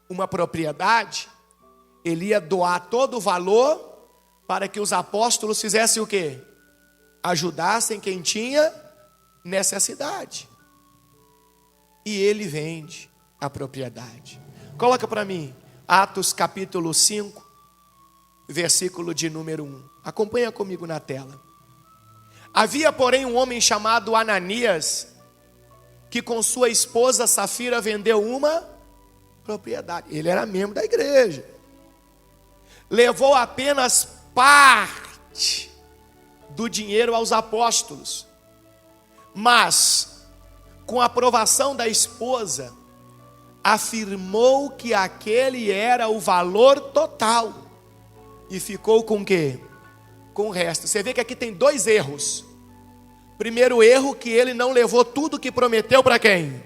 uma propriedade, ele ia doar todo o valor para que os apóstolos fizessem o quê? Ajudassem quem tinha necessidade. E ele vende a propriedade. Coloca para mim Atos capítulo 5, versículo de número 1. Acompanha comigo na tela. Havia, porém, um homem chamado Ananias, que com sua esposa Safira vendeu uma propriedade. Ele era membro da igreja. Levou apenas parte do dinheiro aos apóstolos. Mas, com a aprovação da esposa, afirmou que aquele era o valor total. E ficou com o quê? Com o resto. Você vê que aqui tem dois erros. Primeiro erro, que ele não levou tudo que prometeu para quem?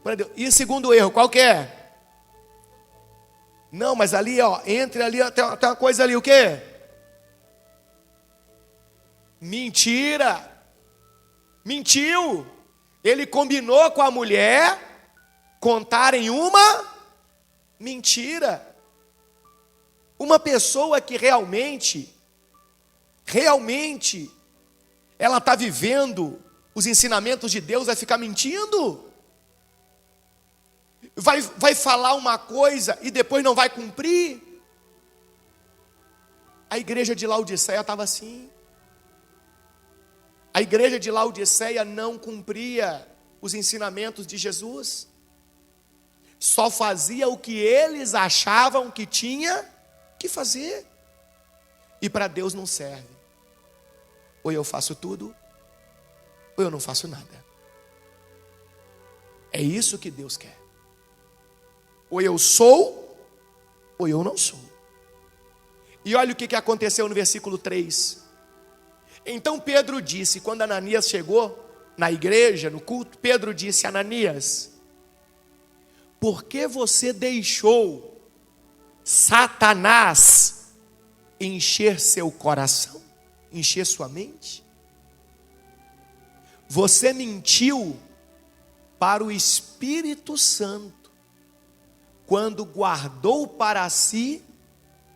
Para Deus. E segundo erro, qual que é? Não, mas ali, entre ali, tem uma coisa ali, o quê? Mentira. Mentiu. Ele combinou com a mulher contarem uma mentira. Uma pessoa que realmente ela está vivendo os ensinamentos de Deus, vai ficar mentindo? Vai falar uma coisa e depois não vai cumprir? A igreja de Laodiceia estava assim. A igreja de Laodiceia não cumpria os ensinamentos de Jesus. só fazia o que eles achavam que tinha que fazer. E para Deus não serve. Ou eu faço tudo, ou eu não faço nada. É isso que Deus quer. Ou eu sou, ou eu não sou. E olha o que aconteceu no versículo 3. Então Pedro disse, quando Ananias chegou na igreja, no culto, Pedro disse: Ananias, por que você deixou Satanás encher seu coração, encher sua mente? Você mentiu para o Espírito Santo quando guardou para si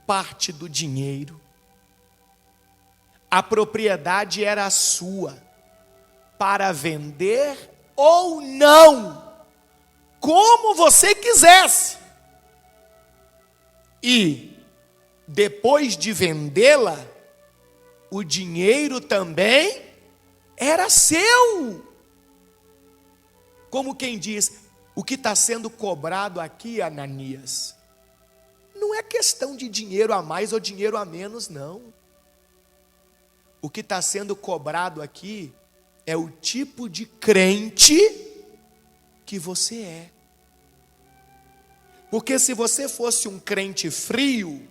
parte do dinheiro. A propriedade era sua, para vender ou não, como você quisesse. E depois de vendê-la, o dinheiro também era seu. Como quem diz, o que está sendo cobrado aqui, Ananias, não é questão de dinheiro a mais ou dinheiro a menos, não. O que está sendo cobrado aqui é o tipo de crente que você é. Porque se você fosse um crente frio,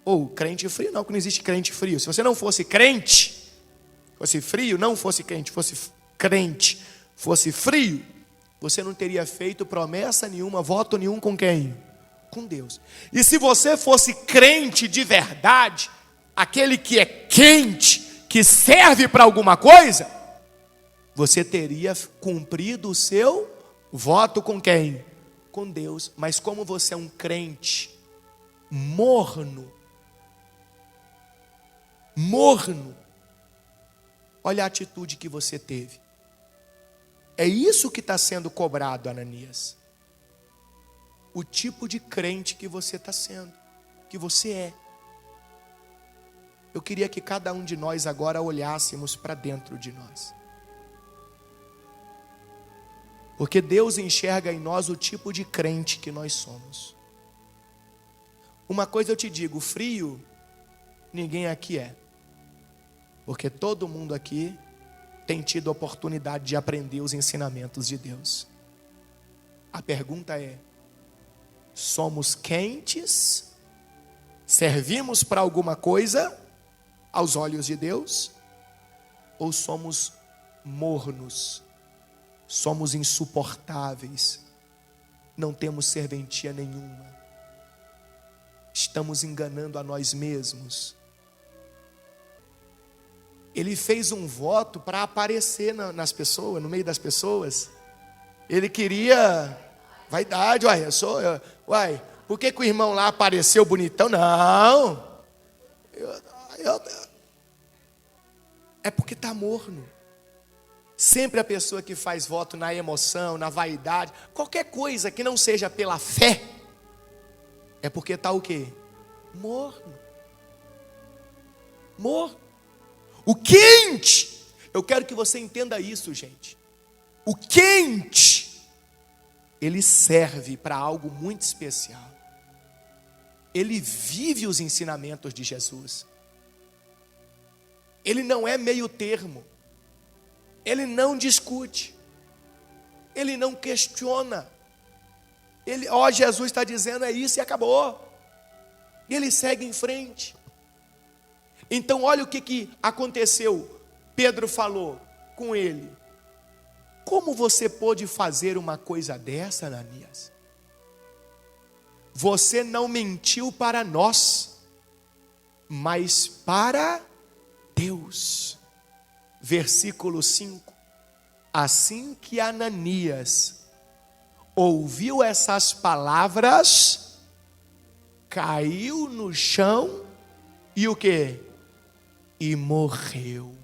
ou crente frio não, que não existe crente frio. Se você não fosse crente, fosse frio, não fosse crente, fosse frio, você não teria feito promessa nenhuma, voto nenhum com quem? Com Deus. E se você fosse crente de verdade, aquele que é quente, que serve para alguma coisa, você teria cumprido o seu voto com quem? Com Deus. Mas como você é um crente morno, olha a atitude que você teve. É isso que está sendo cobrado, Ananias. O tipo de crente que você está sendo, que você é. Eu queria que cada um de nós agora olhássemos para dentro de nós. Porque Deus enxerga em nós o tipo de crente que nós somos. Uma coisa eu te digo, frio, ninguém aqui é. Porque todo mundo aqui tem tido a oportunidade de aprender os ensinamentos de Deus. A pergunta é: somos quentes? Servimos para alguma coisa aos olhos de Deus? Ou somos mornos? Somos insuportáveis? Não temos serventia nenhuma? Estamos enganando a nós mesmos? Ele fez um voto para aparecer nas pessoas, no meio das pessoas. Ele queria vaidade, por que o irmão lá apareceu bonitão? Não, é porque está morno. Sempre a pessoa que faz voto na emoção, na vaidade, qualquer coisa que não seja pela fé, é porque está o quê? Morno. O quente, eu quero que você entenda isso, gente. O quente, ele serve para algo muito especial. Ele vive os ensinamentos de Jesus. Ele não é meio termo. Ele não discute. Ele não questiona. Jesus está dizendo é isso e acabou. E ele segue em frente. Então olha o que aconteceu. Pedro falou com ele: como você pôde fazer uma coisa dessa, Ananias? Você não mentiu para nós, mas para Deus. Versículo 5. Assim que Ananias ouviu essas palavras, caiu no chão e o quê? E morreu.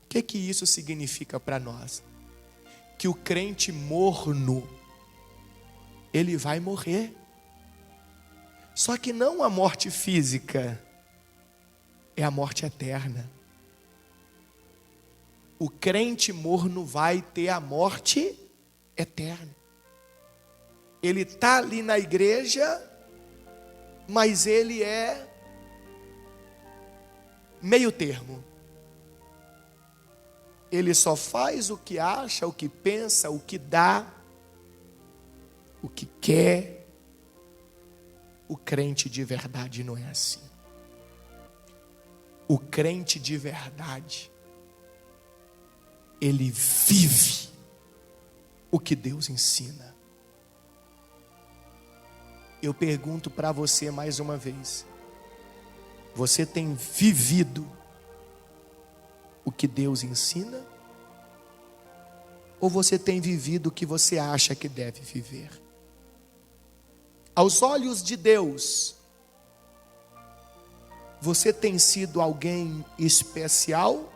O que isso significa para nós? Que o crente morno, ele vai morrer. Só que não a morte física, é a morte eterna. O crente morno vai ter a morte eterno. Ele está ali na igreja, mas ele é meio termo. Ele só faz o que acha, o que pensa, o que dá, o que quer. O crente de verdade não é assim. O crente de verdade, ele vive o que Deus ensina. Eu pergunto para você mais uma vez: você tem vivido o que Deus ensina? Ou você tem vivido o que você acha que deve viver? Aos olhos de Deus, você tem sido alguém especial?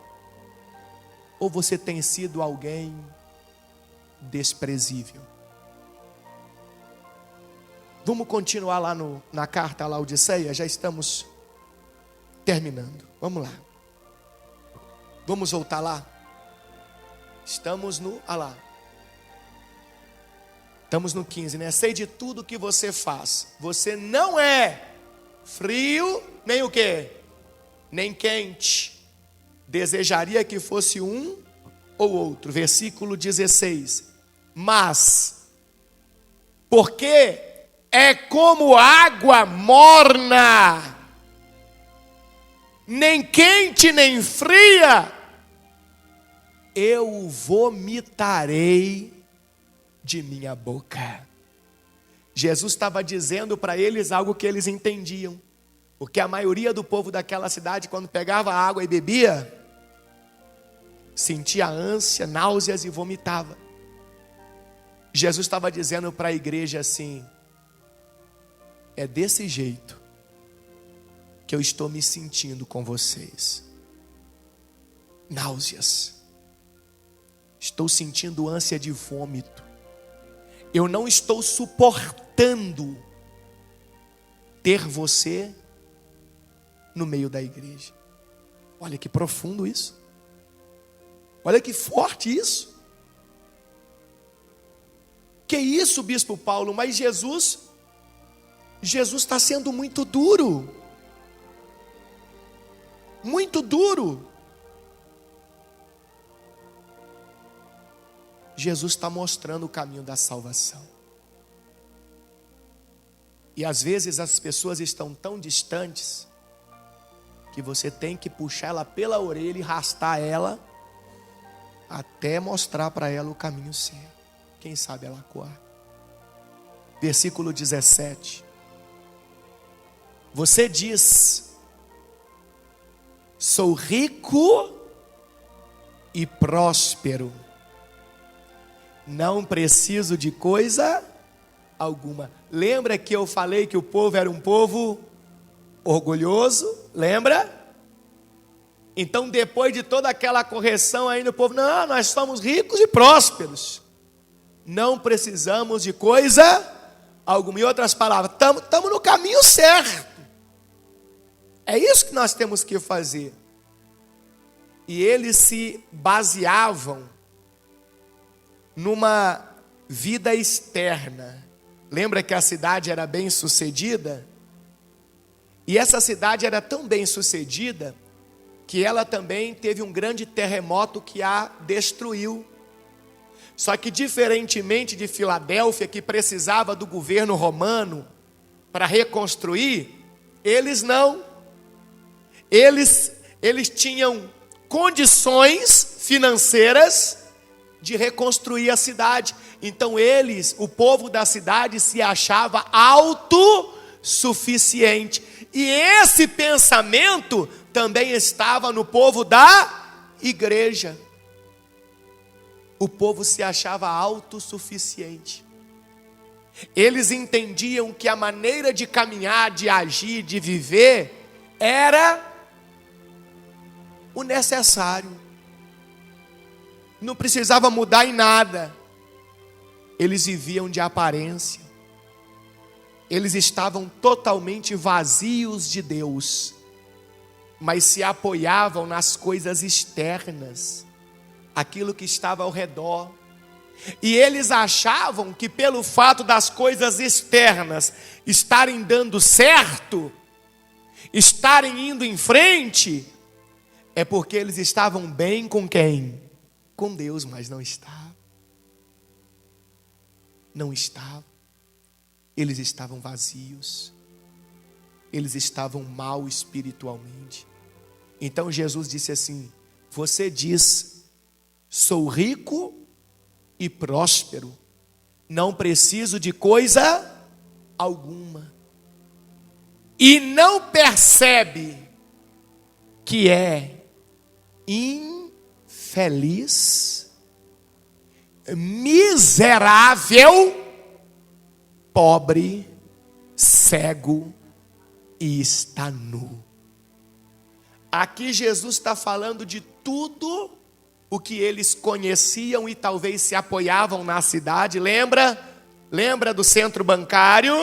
Ou você tem sido alguém desprezível? Vamos continuar lá na carta à Laodiceia, já estamos terminando. Vamos lá. Vamos voltar lá. Estamos no, estamos no 15, né? Sei de tudo que você faz. Você não é frio, nem o quê? Nem quente. Desejaria que fosse um ou outro. Versículo 16. Mas, porque é como água morna, nem quente nem fria, eu vomitarei de minha boca. Jesus estava dizendo para eles algo que eles entendiam. Porque a maioria do povo daquela cidade, quando pegava água e bebia, sentia ânsia, náuseas e vomitava. Jesus estava dizendo para a igreja assim: é desse jeito que eu estou me sentindo com vocês. Náuseas. Estou sentindo ânsia de vômito. Eu não estou suportando ter você no meio da igreja. Olha que profundo isso. Olha que forte isso. Que isso, Bispo Paulo? Mas Jesus está sendo muito duro. Muito duro. Jesus está mostrando o caminho da salvação. E às vezes as pessoas estão tão distantes que você tem que puxar ela pela orelha e arrastar ela até mostrar para ela o caminho certo. Quem sabe ela acorda. Versículo 17. Você diz: sou rico e próspero, não preciso de coisa alguma. Lembra que eu falei que o povo era um povo orgulhoso? Lembra? Então, depois de toda aquela correção ainda, o povo: não, nós somos ricos e prósperos, não precisamos de coisa alguma. Em outras palavras, estamos no caminho certo. É isso que nós temos que fazer. E eles se baseavam numa vida externa. Lembra que a cidade era bem sucedida? E essa cidade era tão bem sucedida que ela também teve um grande terremoto que a destruiu. Só que diferentemente de Filadélfia, que precisava do governo romano para reconstruir, eles não. Eles tinham condições financeiras de reconstruir a cidade. Então o povo da cidade se achava autossuficiente. E esse pensamento também estava no povo da igreja. O povo se achava autossuficiente. Eles entendiam que a maneira de caminhar, de agir, de viver era o necessário. Não precisava mudar em nada. Eles viviam de aparência. Eles estavam totalmente vazios de Deus, mas se apoiavam nas coisas externas, aquilo que estava ao redor. E eles achavam que pelo fato das coisas externas estarem dando certo, estarem indo em frente, é porque eles estavam bem com quem? Com Deus, mas não estavam. Não estavam. Eles estavam vazios. Eles estavam mal espiritualmente. Então Jesus disse assim: você diz, sou rico e próspero, não preciso de coisa alguma, e não percebe que é infeliz, miserável, pobre, cego e está nu. Aqui Jesus está falando de tudo o que eles conheciam e talvez se apoiavam na cidade. Lembra? Lembra do centro bancário?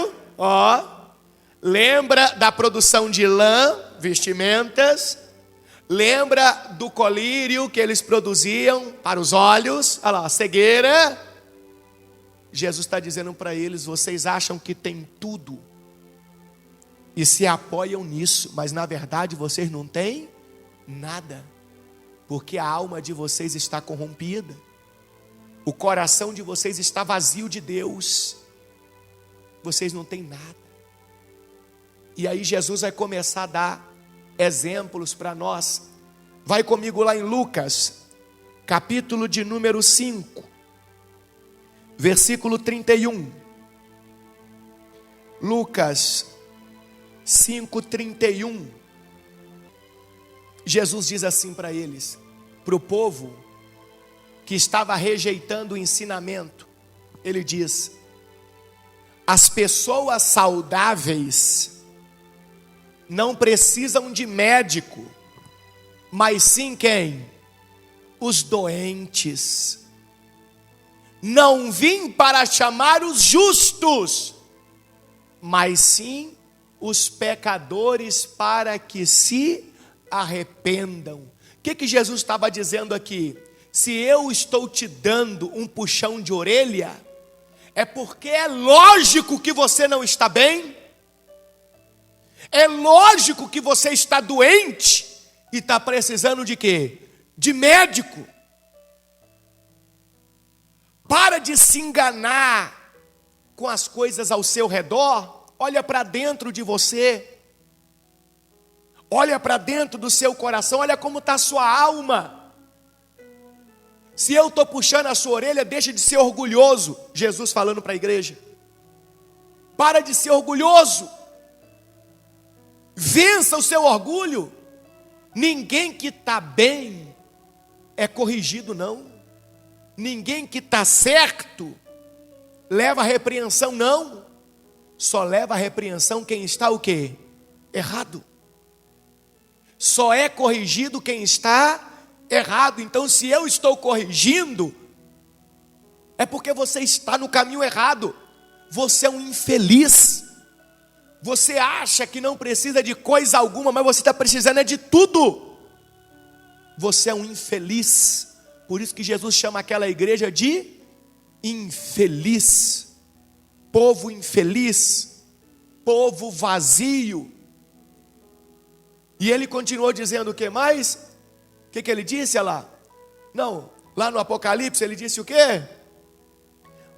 Lembra da produção de lã, vestimentas? Lembra do colírio que eles produziam para os olhos? Olha lá, cegueira. Jesus está dizendo para eles: vocês acham que tem tudo e se apoiam nisso, mas na verdade vocês não têm nada, porque a alma de vocês está corrompida, o coração de vocês está vazio de Deus, vocês não têm nada. E aí Jesus vai começar a dar exemplos para nós. Vai comigo lá em Lucas, capítulo de número 5, versículo 31. Lucas 5:31. Jesus diz assim para eles, para o povo que estava rejeitando o ensinamento. Ele diz: as pessoas saudáveis não precisam de médico, mas sim quem? Os doentes. Não vim para chamar os justos, mas sim os pecadores para que se arrependam. O que Jesus estava dizendo aqui? Se eu estou te dando um puxão de orelha, é porque é lógico que você não está bem, é lógico que você está doente e está precisando de quê? De médico. Para de se enganar com as coisas ao seu redor. Olha para dentro de você, olha para dentro do seu coração, olha como está a sua alma. Se eu estou puxando a sua orelha, deixa de ser orgulhoso. Jesus falando para a igreja, para de ser orgulhoso, vença o seu orgulho. Ninguém que está bem é corrigido, não. Ninguém que está certo leva a repreensão, não. Só leva a repreensão quem está o quê? Errado. Só é corrigido quem está errado. Então, se eu estou corrigindo, é porque você está no caminho errado. Você é um infeliz. Você acha que não precisa de coisa alguma, mas você está precisando é de tudo. Você é um infeliz. Por isso que Jesus chama aquela igreja de infeliz. Povo infeliz, povo vazio. E ele continuou dizendo o que mais? O que ele disse lá? Não, lá no Apocalipse ele disse o quê?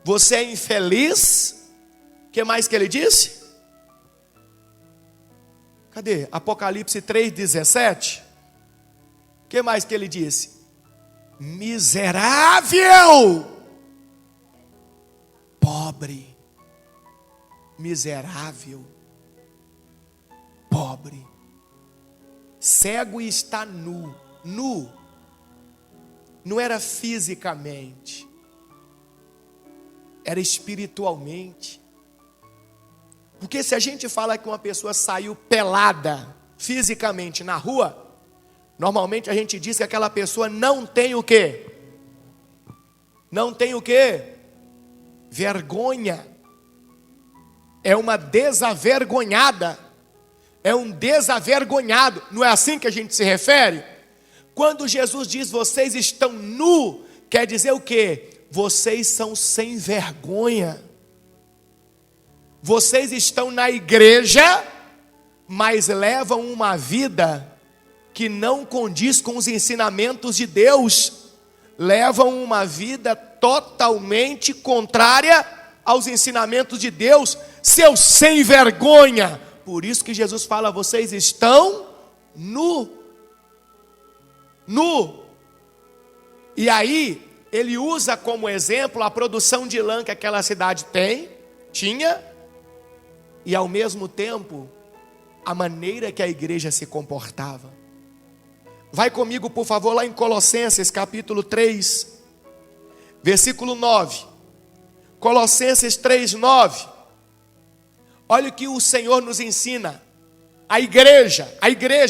Você é infeliz. O que mais que ele disse? Cadê? Apocalipse 3:17. O que mais que ele disse? Miserável, pobre. Miserável, pobre, cego e está nu. Nu não era fisicamente, era espiritualmente. Porque se a gente fala que uma pessoa saiu pelada fisicamente na rua, normalmente a gente diz que aquela pessoa não tem o quê? Não tem o quê? Vergonha. É uma desavergonhada, é um desavergonhado. Não é assim que a gente se refere? Quando Jesus diz vocês estão nu, quer dizer o quê? vocês são sem vergonha. Vocês estão na igreja, mas levam uma vida que não condiz com os ensinamentos de Deus. Levam uma vida totalmente contrária aos ensinamentos de Deus. Seus sem vergonha. Por isso que Jesus fala, vocês estão nu. E aí, ele usa como exemplo a produção de lã que aquela cidade tinha, e ao mesmo tempo, a maneira que a igreja se comportava. Vai comigo, por favor, lá em Colossenses capítulo 3, versículo 9. Colossenses 3, 9. Olha o que o Senhor nos ensina. A igreja,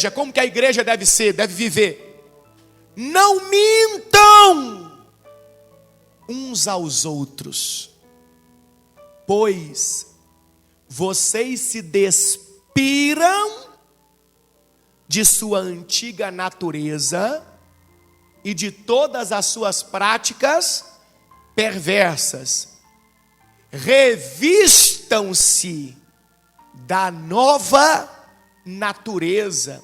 como que a igreja deve ser, deve viver? Não mintam uns aos outros, pois vocês se despiram de sua antiga natureza e de todas as suas práticas perversas. Revistam-se da nova natureza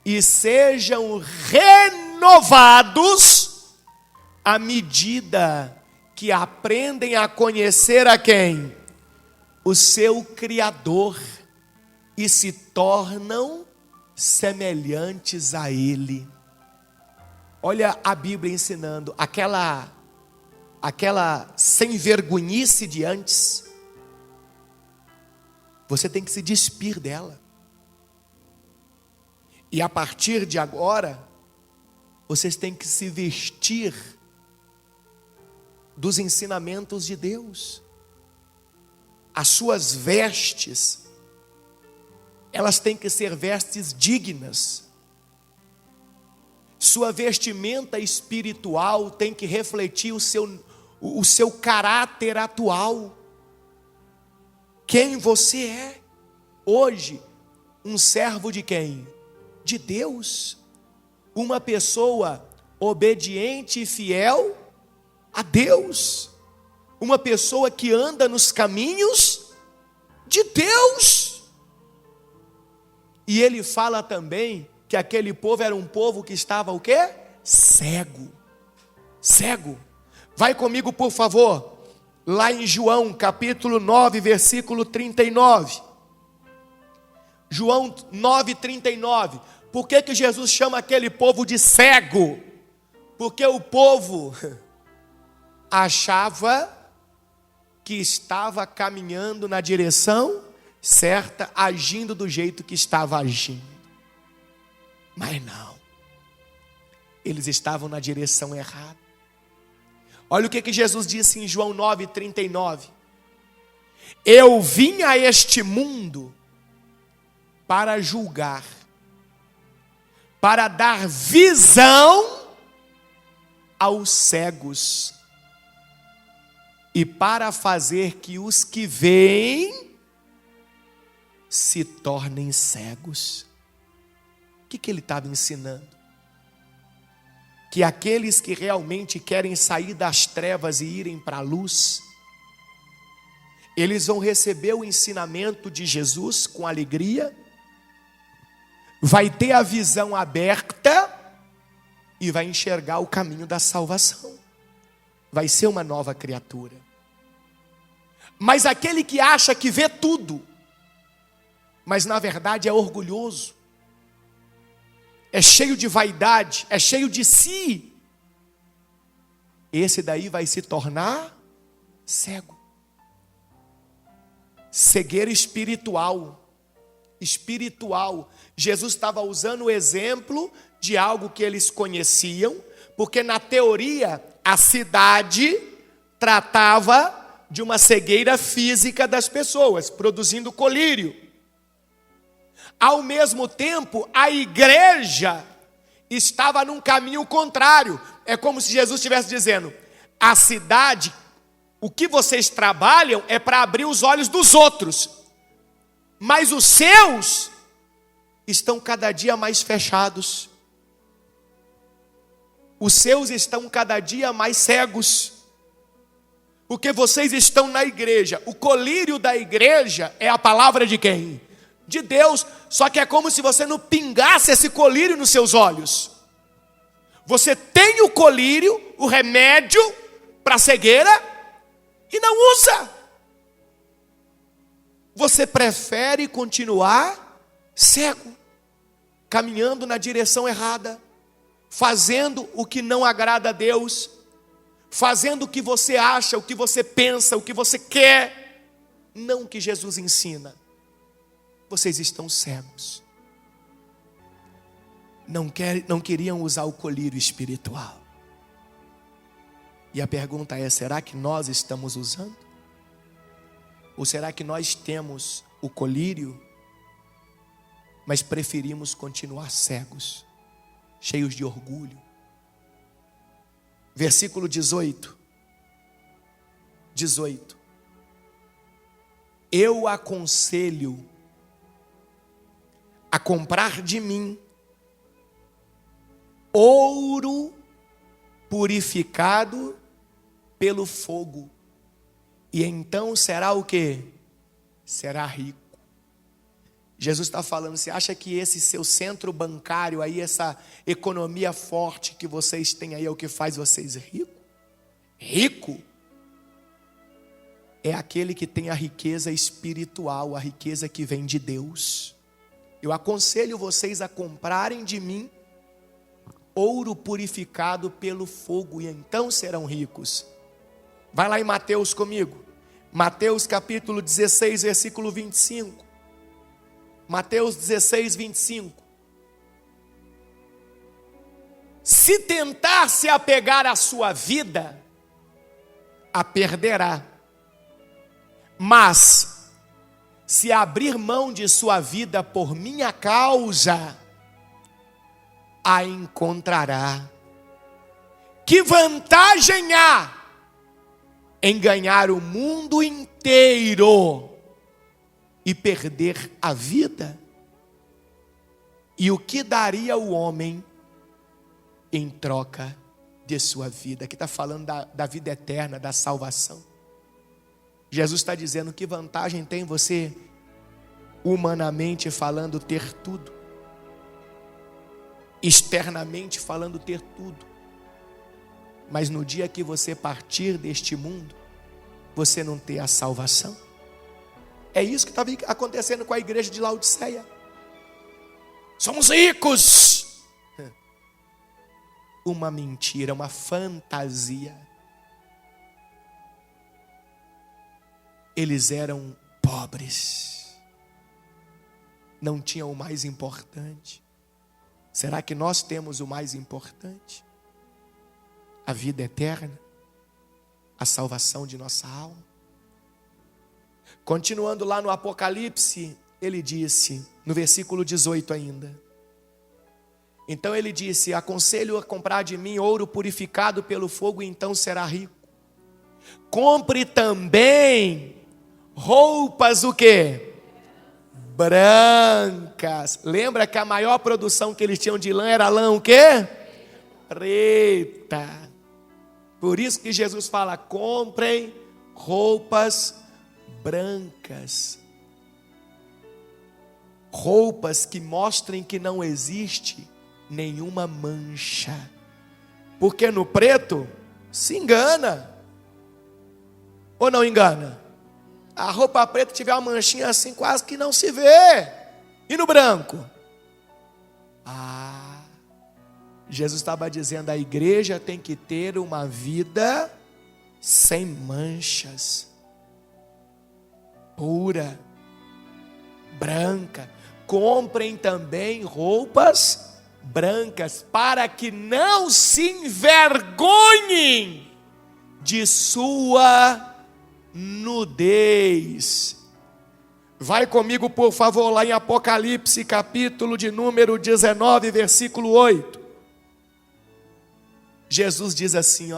e sejam renovados à medida que aprendem a conhecer a quem? O seu Criador, e se tornam semelhantes a Ele. Olha a Bíblia ensinando, aquela sem vergonhice de antes, você tem que se despir dela. E a partir de agora, vocês têm que se vestir dos ensinamentos de Deus. As suas vestes, elas têm que ser vestes dignas. Sua vestimenta espiritual tem que refletir o seu caráter atual. Quem você é hoje? Um servo de quem? De Deus. Uma pessoa obediente e fiel a Deus. Uma pessoa que anda nos caminhos de Deus. E ele fala também que aquele povo era um povo que estava o quê? Cego. Vai comigo, por favor, lá em João capítulo 9, versículo 39. João 9, 39. Por que Jesus chama aquele povo de cego? Porque o povo achava que estava caminhando na direção certa, agindo do jeito que estava agindo. Mas não. Eles estavam na direção errada. Olha o que Jesus disse em João 9, 39. Eu vim a este mundo para julgar, para dar visão aos cegos e para fazer que os que veem se tornem cegos. O que ele estava ensinando? Que aqueles que realmente querem sair das trevas e irem para a luz, eles vão receber o ensinamento de Jesus com alegria, vai ter a visão aberta e vai enxergar o caminho da salvação. Vai ser uma nova criatura. Mas aquele que acha que vê tudo, mas na verdade é orgulhoso, é cheio de vaidade, é cheio de si, esse daí vai se tornar cego. Cegueira espiritual. Jesus estava usando o exemplo de algo que eles conheciam, porque na teoria a cidade tratava de uma cegueira física das pessoas, produzindo colírio. Ao mesmo tempo, a igreja estava num caminho contrário. É como se Jesus estivesse dizendo: a cidade, o que vocês trabalham é para abrir os olhos dos outros, mas os seus estão cada dia mais fechados. Os seus estão cada dia mais cegos. Porque vocês estão na igreja. O colírio da igreja é a palavra de quem? De Deus. Só que é como se você não pingasse esse colírio nos seus olhos. Você tem o colírio, o remédio para a cegueira e não usa. Você prefere continuar cego, caminhando na direção errada, fazendo o que não agrada a Deus, fazendo o que você acha, o que você pensa, o que você quer, não o que Jesus ensina. Vocês estão cegos. Não queriam usar o colírio espiritual. E a pergunta é: será que nós estamos usando? Ou será que nós temos o colírio, mas preferimos continuar cegos, cheios de orgulho? Versículo 18. Eu aconselho a comprar de mim ouro purificado pelo fogo, e então será o quê? Será rico. Jesus está falando, você acha que esse seu centro bancário aí, essa economia forte que vocês têm aí, é o que faz vocês ricos? Rico é aquele que tem a riqueza espiritual, a riqueza que vem de Deus. Eu aconselho vocês a comprarem de mim ouro purificado pelo fogo, e então serão ricos. Vai lá em Mateus comigo. Mateus capítulo 16, versículo 25. Mateus 16, 25. Se tentar se apegar à sua vida, a perderá. Mas, se abrir mão de sua vida por minha causa, a encontrará. Que vantagem há em ganhar o mundo inteiro e perder a vida? E o que daria o homem em troca de sua vida? Aqui está falando da vida eterna, da salvação. Jesus está dizendo: que vantagem tem você, humanamente falando, ter tudo, externamente falando, ter tudo, mas no dia que você partir deste mundo, você não ter a salvação? É isso que estava acontecendo com a igreja de Laodiceia. Somos ricos. Uma mentira, uma fantasia. Eles eram pobres, não tinham o mais importante. Será que nós temos o mais importante? A vida eterna, a salvação de nossa alma. Continuando lá no Apocalipse, ele disse, no versículo 18 ainda: então ele disse: aconselho a comprar de mim ouro purificado pelo fogo, e então será rico. Compre também roupas o quê? Brancas. Lembra que a maior produção que eles tinham de lã era lã o quê? Preta. Por isso que Jesus fala: comprem roupas brancas. Roupas que mostrem que não existe nenhuma mancha. Porque no preto se engana. Ou não engana? A roupa preta tiver uma manchinha assim, quase que não se vê. E no branco? Jesus estava dizendo: a igreja tem que ter uma vida sem manchas, pura, branca. Comprem também roupas brancas, para que não se envergonhem de sua nudez. Vai comigo, por favor, lá em Apocalipse, capítulo de número 19, versículo 8. Jesus diz assim,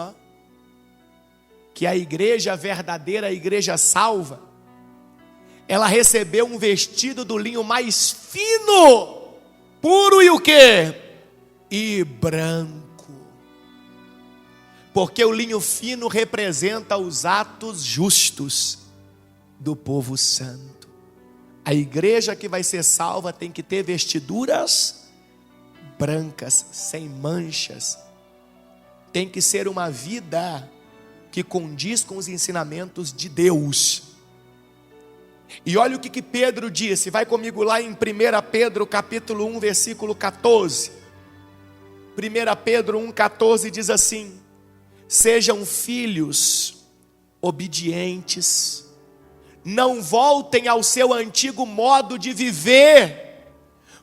que a igreja verdadeira, a igreja salva, ela recebeu um vestido do linho mais fino, puro e o quê? E branco. Porque o linho fino representa os atos justos do povo santo. A igreja que vai ser salva tem que ter vestiduras brancas, sem manchas. Tem que ser uma vida que condiz com os ensinamentos de Deus. E olha o que Pedro disse, vai comigo lá em 1 Pedro capítulo 1, versículo 14. 1 Pedro 1,14 diz assim: sejam filhos obedientes, não voltem ao seu antigo modo de viver,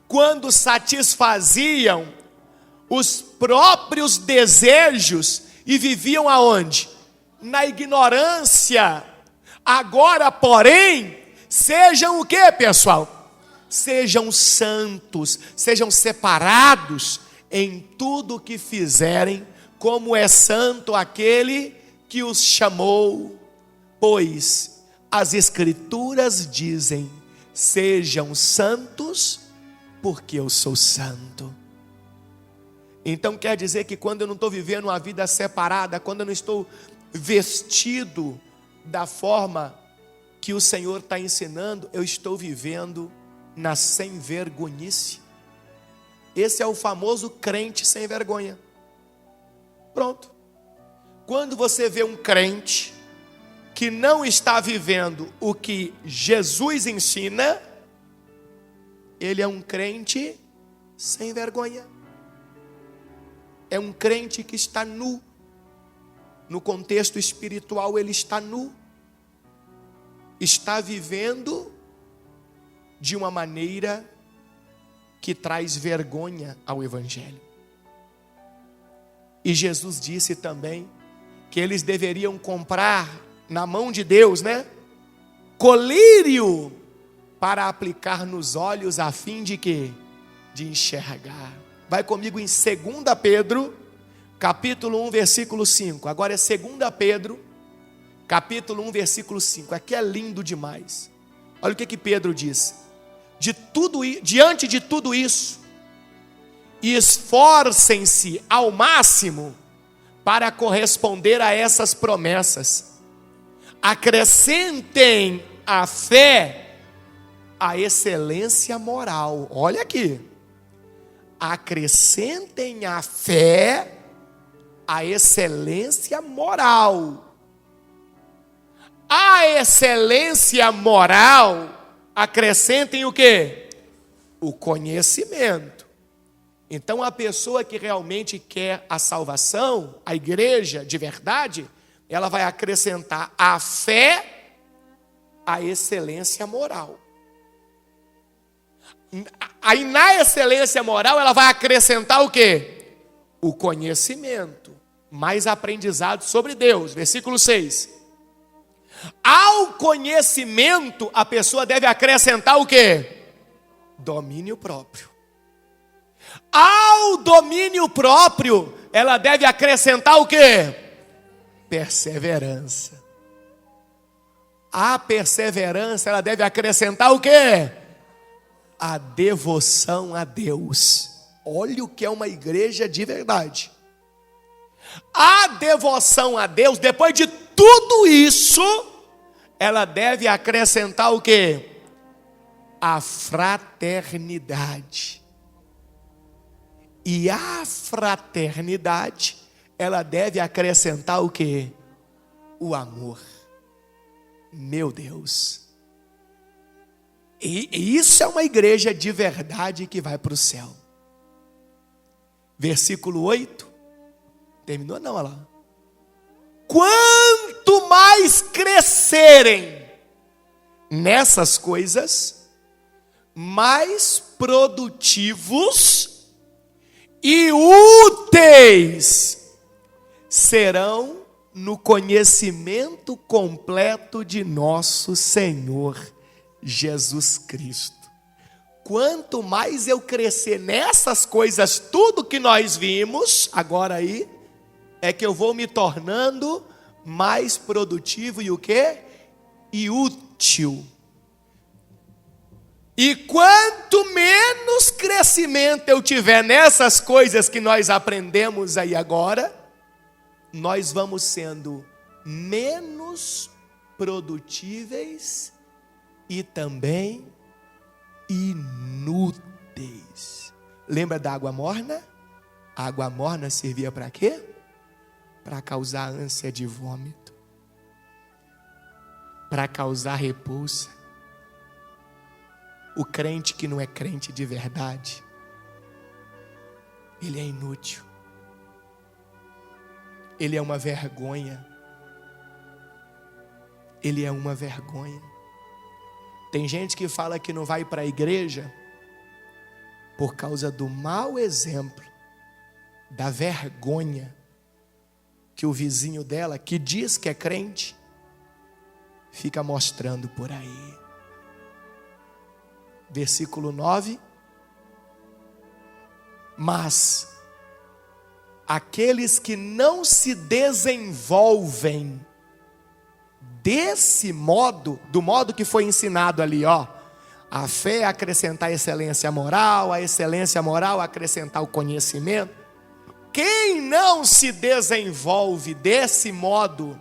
quando satisfaziam os próprios desejos e viviam aonde? Na ignorância. Agora, porém, sejam o que, pessoal? Sejam santos, sejam separados em tudo o que fizerem, como é santo aquele que os chamou, pois as Escrituras dizem: sejam santos, porque eu sou santo. Então quer dizer que quando eu não estou vivendo uma vida separada, quando eu não estou vestido da forma que o Senhor está ensinando, eu estou vivendo na sem vergonhice. Esse é o famoso crente sem vergonha. Pronto. Quando você vê um crente que não está vivendo o que Jesus ensina, ele é um crente sem vergonha. É um crente que está nu. No contexto espiritual, ele está nu. Está vivendo de uma maneira que traz vergonha ao Evangelho. E Jesus disse também que eles deveriam comprar na mão de Deus, colírio para aplicar nos olhos a fim de quê? De enxergar. Vai comigo em 2 Pedro, capítulo 1, versículo 5. Agora é 2 Pedro, capítulo 1, versículo 5. Aqui é lindo demais. Olha o que Pedro diz. Diante de tudo isso, esforcem-se ao máximo para corresponder a essas promessas. Acrescentem à fé a excelência moral. Olha aqui. Acrescentem à fé a excelência moral. A excelência moral, acrescentem o quê? O conhecimento. Então a pessoa que realmente quer a salvação, a igreja de verdade, ela vai acrescentar a fé, a excelência moral. Aí na excelência moral ela vai acrescentar o quê? O conhecimento, mais aprendizado sobre Deus. Versículo 6. Ao conhecimento a pessoa deve acrescentar o quê? Domínio próprio. Ao domínio próprio ela deve acrescentar o quê? Perseverança. A perseverança ela deve acrescentar o quê? A devoção a Deus. Olha o que é uma igreja de verdade. A devoção a Deus, depois de tudo isso, ela deve acrescentar o quê? A fraternidade. E a fraternidade, ela deve acrescentar o quê? O amor. Meu Deus. E isso é uma igreja de verdade que vai para o céu. Versículo 8. Terminou não, olha lá. Quanto mais crescerem nessas coisas, mais produtivos e úteis serão no conhecimento completo de nosso Senhor Jesus Cristo. Quanto mais eu crescer nessas coisas, tudo que nós vimos, agora aí, é que eu vou me tornando mais produtivo e o quê? E útil. E quanto menos crescimento eu tiver nessas coisas que nós aprendemos aí agora, nós vamos sendo menos produtíveis e também inúteis. Lembra da água morna? A água morna servia para quê? Para causar ânsia de vômito, para causar repulsa. O crente que não é crente de verdade, ele é inútil, ele é uma vergonha, ele é uma vergonha. Tem gente que fala que não vai para a igreja por causa do mau exemplo, da vergonha que o vizinho dela, que diz que é crente, fica mostrando por aí. Versículo 9. Mas aqueles que não se desenvolvem desse modo, do modo que foi ensinado ali, a fé é acrescentar excelência moral, a excelência moral acrescentar o conhecimento. Quem não se desenvolve desse modo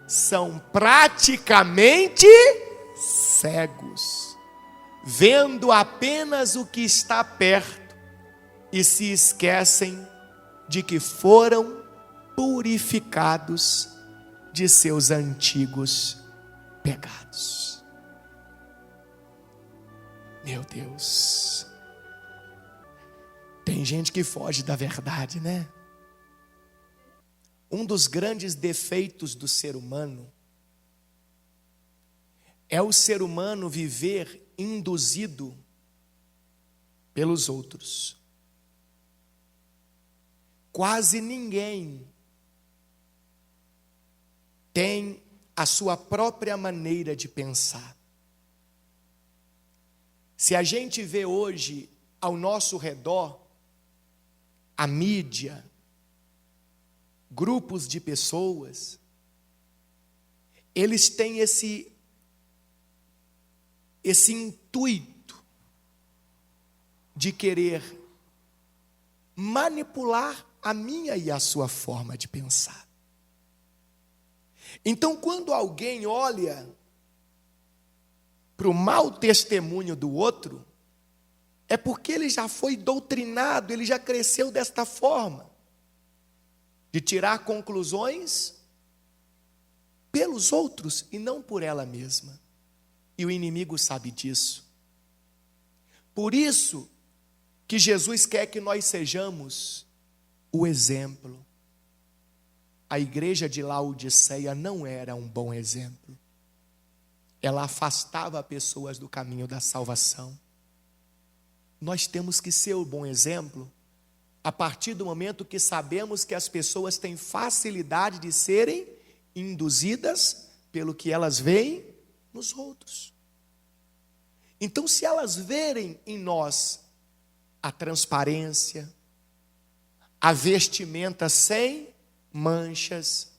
são praticamente cegos, vendo apenas o que está perto e se esquecem de que foram purificados de seus antigos pecados. Meu Deus, tem gente que foge da verdade, né? Um dos grandes defeitos do ser humano é o ser humano viver induzido pelos outros. Quase ninguém tem a sua própria maneira de pensar. Se a gente vê hoje ao nosso redor a mídia, grupos de pessoas, eles têm esse intuito de querer manipular a minha e a sua forma de pensar. Então, quando alguém olha para o mau testemunho do outro, é porque ele já foi doutrinado, ele já cresceu desta forma, de tirar conclusões pelos outros e não por ela mesma. E o inimigo sabe disso. Por isso que Jesus quer que nós sejamos o exemplo. A igreja de Laodiceia não era um bom exemplo. Ela afastava pessoas do caminho da salvação. Nós temos que ser o bom exemplo a partir do momento que sabemos que as pessoas têm facilidade de serem induzidas pelo que elas veem nos outros. Então, se elas verem em nós a transparência, a vestimenta sem manchas,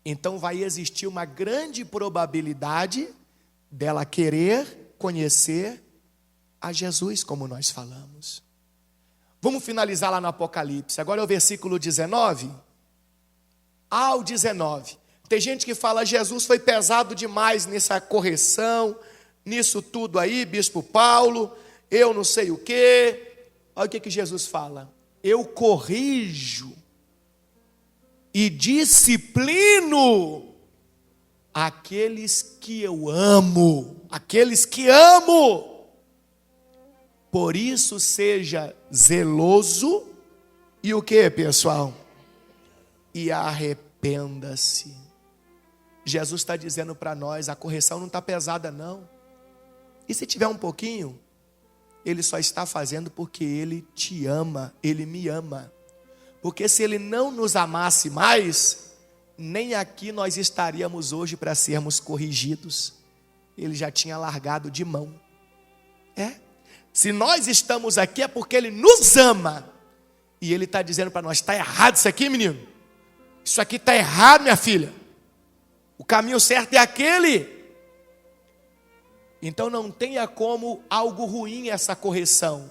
então vai existir uma grande probabilidade dela querer conhecer a Jesus, como nós falamos. Vamos finalizar lá no Apocalipse. Agora é o versículo 19 ao 19. Tem gente que fala, Jesus foi pesado demais nessa correção, nisso tudo aí, Bispo Paulo, eu não sei o quê. Olha o que Jesus fala. Eu corrijo e disciplino aqueles que eu amo, aqueles que amo. Por isso seja zeloso e o que, pessoal? E arrependa-se. Jesus está dizendo para nós, a correção não está pesada não. E se tiver um pouquinho, Ele só está fazendo porque Ele te ama, Ele me ama. Porque se Ele não nos amasse mais, nem aqui nós estaríamos hoje para sermos corrigidos. Ele já tinha largado de mão. Se nós estamos aqui é porque Ele nos ama. E Ele está dizendo para nós, está errado isso aqui, menino. Isso aqui está errado, minha filha. O caminho certo é aquele. Então não tenha como algo ruim essa correção.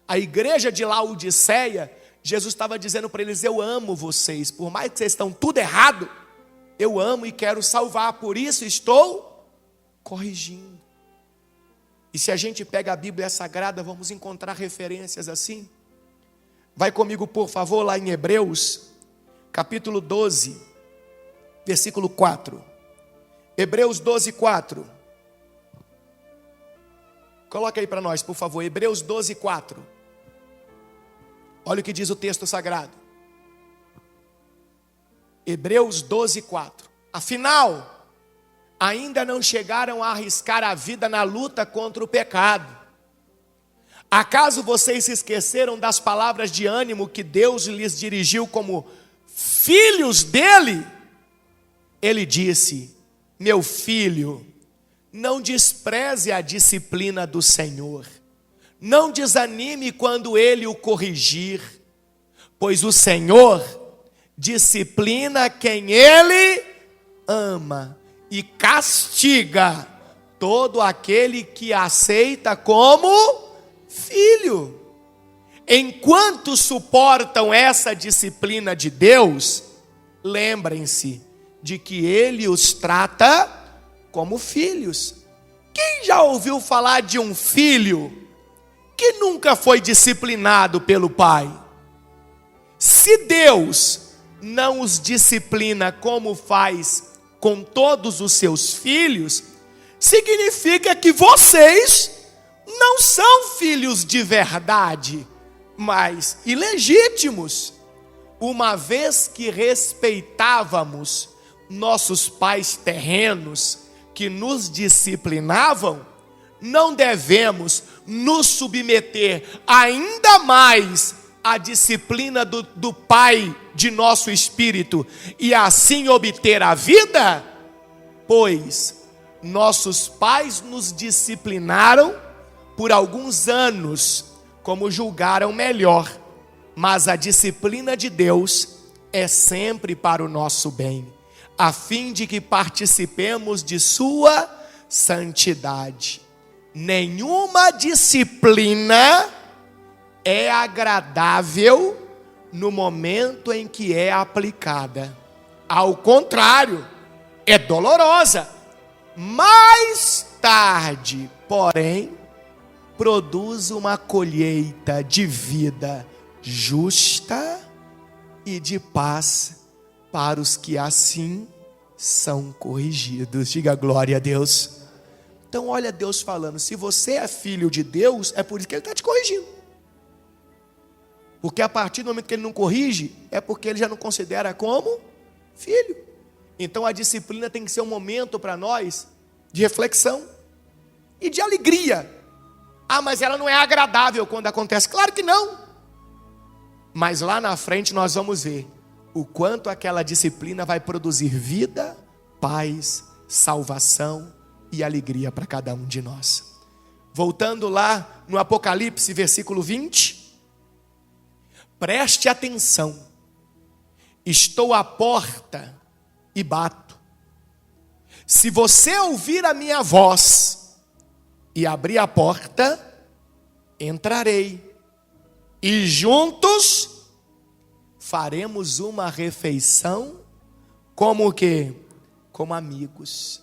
A igreja de Laodiceia Jesus estava dizendo para eles: eu amo vocês, por mais que vocês estão tudo errado, eu amo e quero salvar, por isso estou corrigindo. E se a gente pega a Bíblia Sagrada, vamos encontrar referências assim. Vai comigo, por favor, lá em Hebreus, capítulo 12, versículo 4. Hebreus 12, 4. Coloca aí para nós, por favor, Hebreus 12, 4. Olha o que diz o texto sagrado. Hebreus 12, 4. Afinal, ainda não chegaram a arriscar a vida na luta contra o pecado. Acaso vocês se esqueceram das palavras de ânimo que Deus lhes dirigiu como filhos dele? Ele disse: meu filho, não despreze a disciplina do Senhor. Não desanime quando ele o corrigir, pois o Senhor disciplina quem ele ama e castiga todo aquele que aceita como filho. Enquanto suportam essa disciplina de Deus, lembrem-se de que ele os trata como filhos. Quem já ouviu falar de um filho que nunca foi disciplinado pelo pai? Se Deus não os disciplina como faz com todos os seus filhos, significa que vocês não são filhos de verdade, mas ilegítimos, uma vez que respeitávamos nossos pais terrenos que nos disciplinavam. Não devemos nos submeter ainda mais à disciplina do Pai de nosso espírito e assim obter a vida? Pois nossos pais nos disciplinaram por alguns anos, como julgaram melhor, mas a disciplina de Deus é sempre para o nosso bem, a fim de que participemos de sua santidade. Nenhuma disciplina é agradável no momento em que é aplicada. Ao contrário, é dolorosa. Mais tarde, porém, produz uma colheita de vida justa e de paz para os que assim são corrigidos. Diga glória a Deus. Então olha Deus falando: se você é filho de Deus, é por isso que Ele está te corrigindo. Porque a partir do momento que Ele não corrige, é porque Ele já não considera como filho. Então a disciplina tem que ser um momento para nós de reflexão e de alegria. Ah, mas ela não é agradável quando acontece. Claro que não. Mas lá na frente nós vamos ver o quanto aquela disciplina vai produzir vida, paz, salvação e alegria para cada um de nós. Voltando lá no Apocalipse, versículo 20. Preste atenção. Estou à porta e bato. Se você ouvir a minha voz e abrir a porta, entrarei. E juntos faremos uma refeição, como o quê? Como amigos.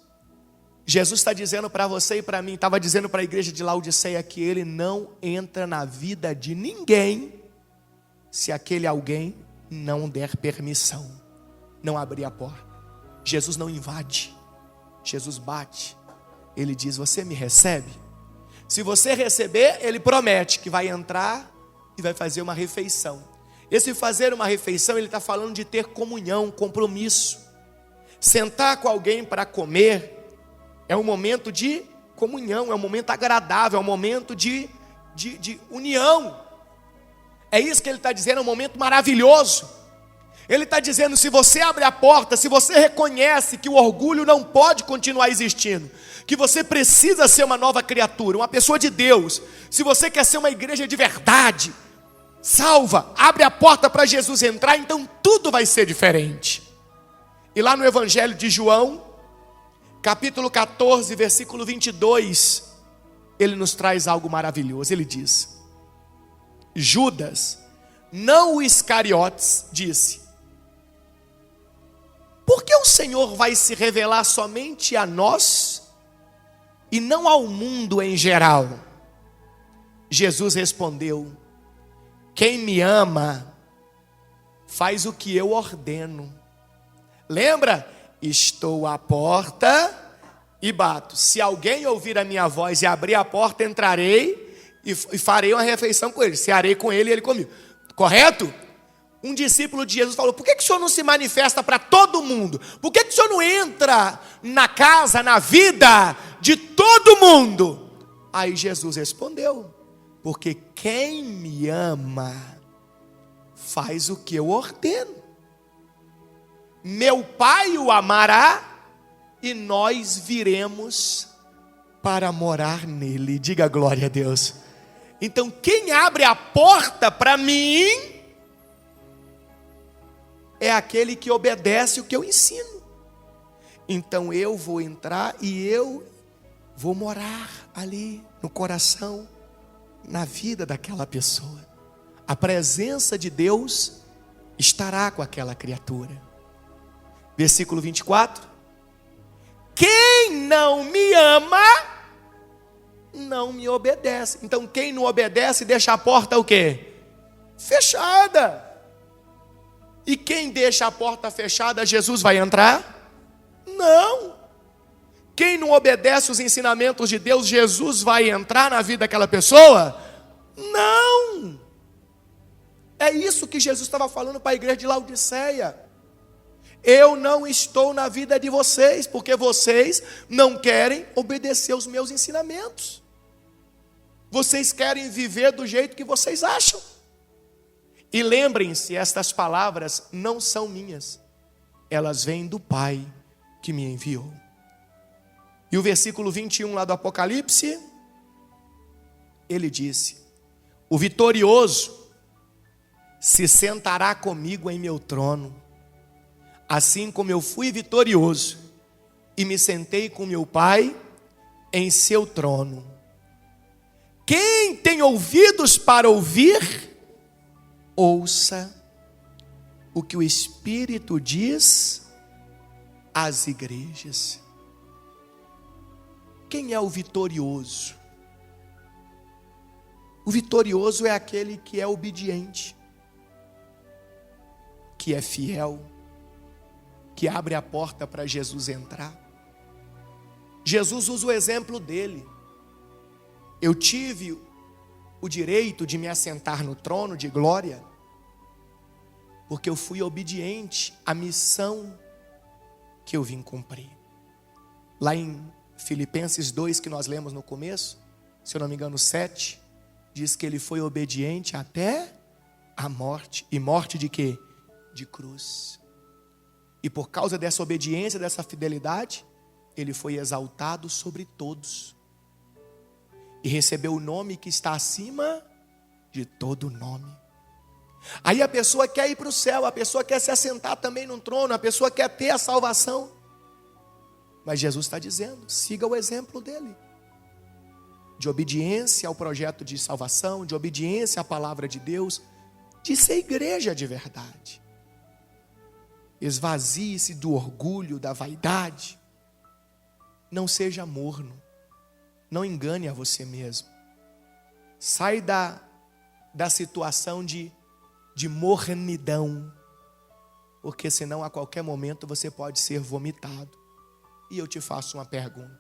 Jesus está dizendo para você e para mim, estava dizendo para a igreja de Laodiceia que Ele não entra na vida de ninguém se aquele alguém não der permissão, não abrir a porta. Jesus não invade, Jesus bate. Ele diz: você me recebe? Se você receber, Ele promete que vai entrar e vai fazer uma refeição. Esse fazer uma refeição, Ele está falando de ter comunhão, compromisso. Sentar com alguém para comer é um momento de comunhão, é um momento agradável, é um momento de união. É isso que Ele está dizendo, é um momento maravilhoso. Ele está dizendo: se você abre a porta, se você reconhece que o orgulho não pode continuar existindo, que você precisa ser uma nova criatura, uma pessoa de Deus, se você quer ser uma igreja de verdade, salva, abre a porta para Jesus entrar, então tudo vai ser diferente. E lá no Evangelho de João, capítulo 14, versículo 22, ele nos traz algo maravilhoso. Ele diz: Judas não o Iscariotes, disse: por que o Senhor vai se revelar somente a nós e não ao mundo em geral? Jesus respondeu: quem me ama faz o que eu ordeno. Lembra? Estou à porta e bato. Se alguém ouvir a minha voz e abrir a porta, entrarei e farei uma refeição com ele. Cearei com ele e ele comigo. Correto? Um discípulo de Jesus falou: por que o Senhor não se manifesta para todo mundo? Por que o Senhor não entra na casa, na vida de todo mundo? Aí Jesus respondeu: porque quem me ama faz o que eu ordeno. Meu Pai o amará e nós viremos para morar nele. Diga glória a Deus. Então quem abre a porta para mim é aquele que obedece o que eu ensino. Então eu vou entrar e eu vou morar ali no coração, na vida daquela pessoa. A presença de Deus estará com aquela criatura. Versículo 24. Quem não me ama, não me obedece. Então quem não obedece deixa a porta o quê? Fechada. E quem deixa a porta fechada, Jesus vai entrar? Não. Quem não obedece os ensinamentos de Deus, Jesus vai entrar na vida daquela pessoa? Não. É isso que Jesus estava falando para a igreja de Laodiceia. Eu não estou na vida de vocês, porque vocês não querem obedecer os meus ensinamentos. Vocês querem viver do jeito que vocês acham. E lembrem-se, estas palavras não são minhas. Elas vêm do Pai que me enviou. E o versículo 21 lá do Apocalipse, ele disse: o vitorioso se sentará comigo em meu trono, assim como eu fui vitorioso e me sentei com meu Pai em seu trono. Quem tem ouvidos para ouvir, ouça o que o Espírito diz às igrejas. Quem é o vitorioso? O vitorioso é aquele que é obediente, que é fiel, que abre a porta para Jesus entrar. Jesus usa o exemplo dele. Eu tive o direito de me assentar no trono de glória, porque eu fui obediente à missão que eu vim cumprir. Lá em Filipenses 2, que nós lemos no começo, se eu não me engano 7, diz que ele foi obediente até a morte. E morte de quê? De cruz. E por causa dessa obediência, dessa fidelidade, ele foi exaltado sobre todos. E recebeu o nome que está acima de todo nome. Aí a pessoa quer ir para o céu, a pessoa quer se assentar também num trono, a pessoa quer ter a salvação. Mas Jesus está dizendo, siga o exemplo dele. De obediência ao projeto de salvação, de obediência à palavra de Deus, de ser igreja de verdade. Esvazie-se do orgulho, da vaidade. Não seja morno. Não engane a você mesmo. Sai da situação de mornidão. Porque senão a qualquer momento você pode ser vomitado. E eu te faço uma pergunta.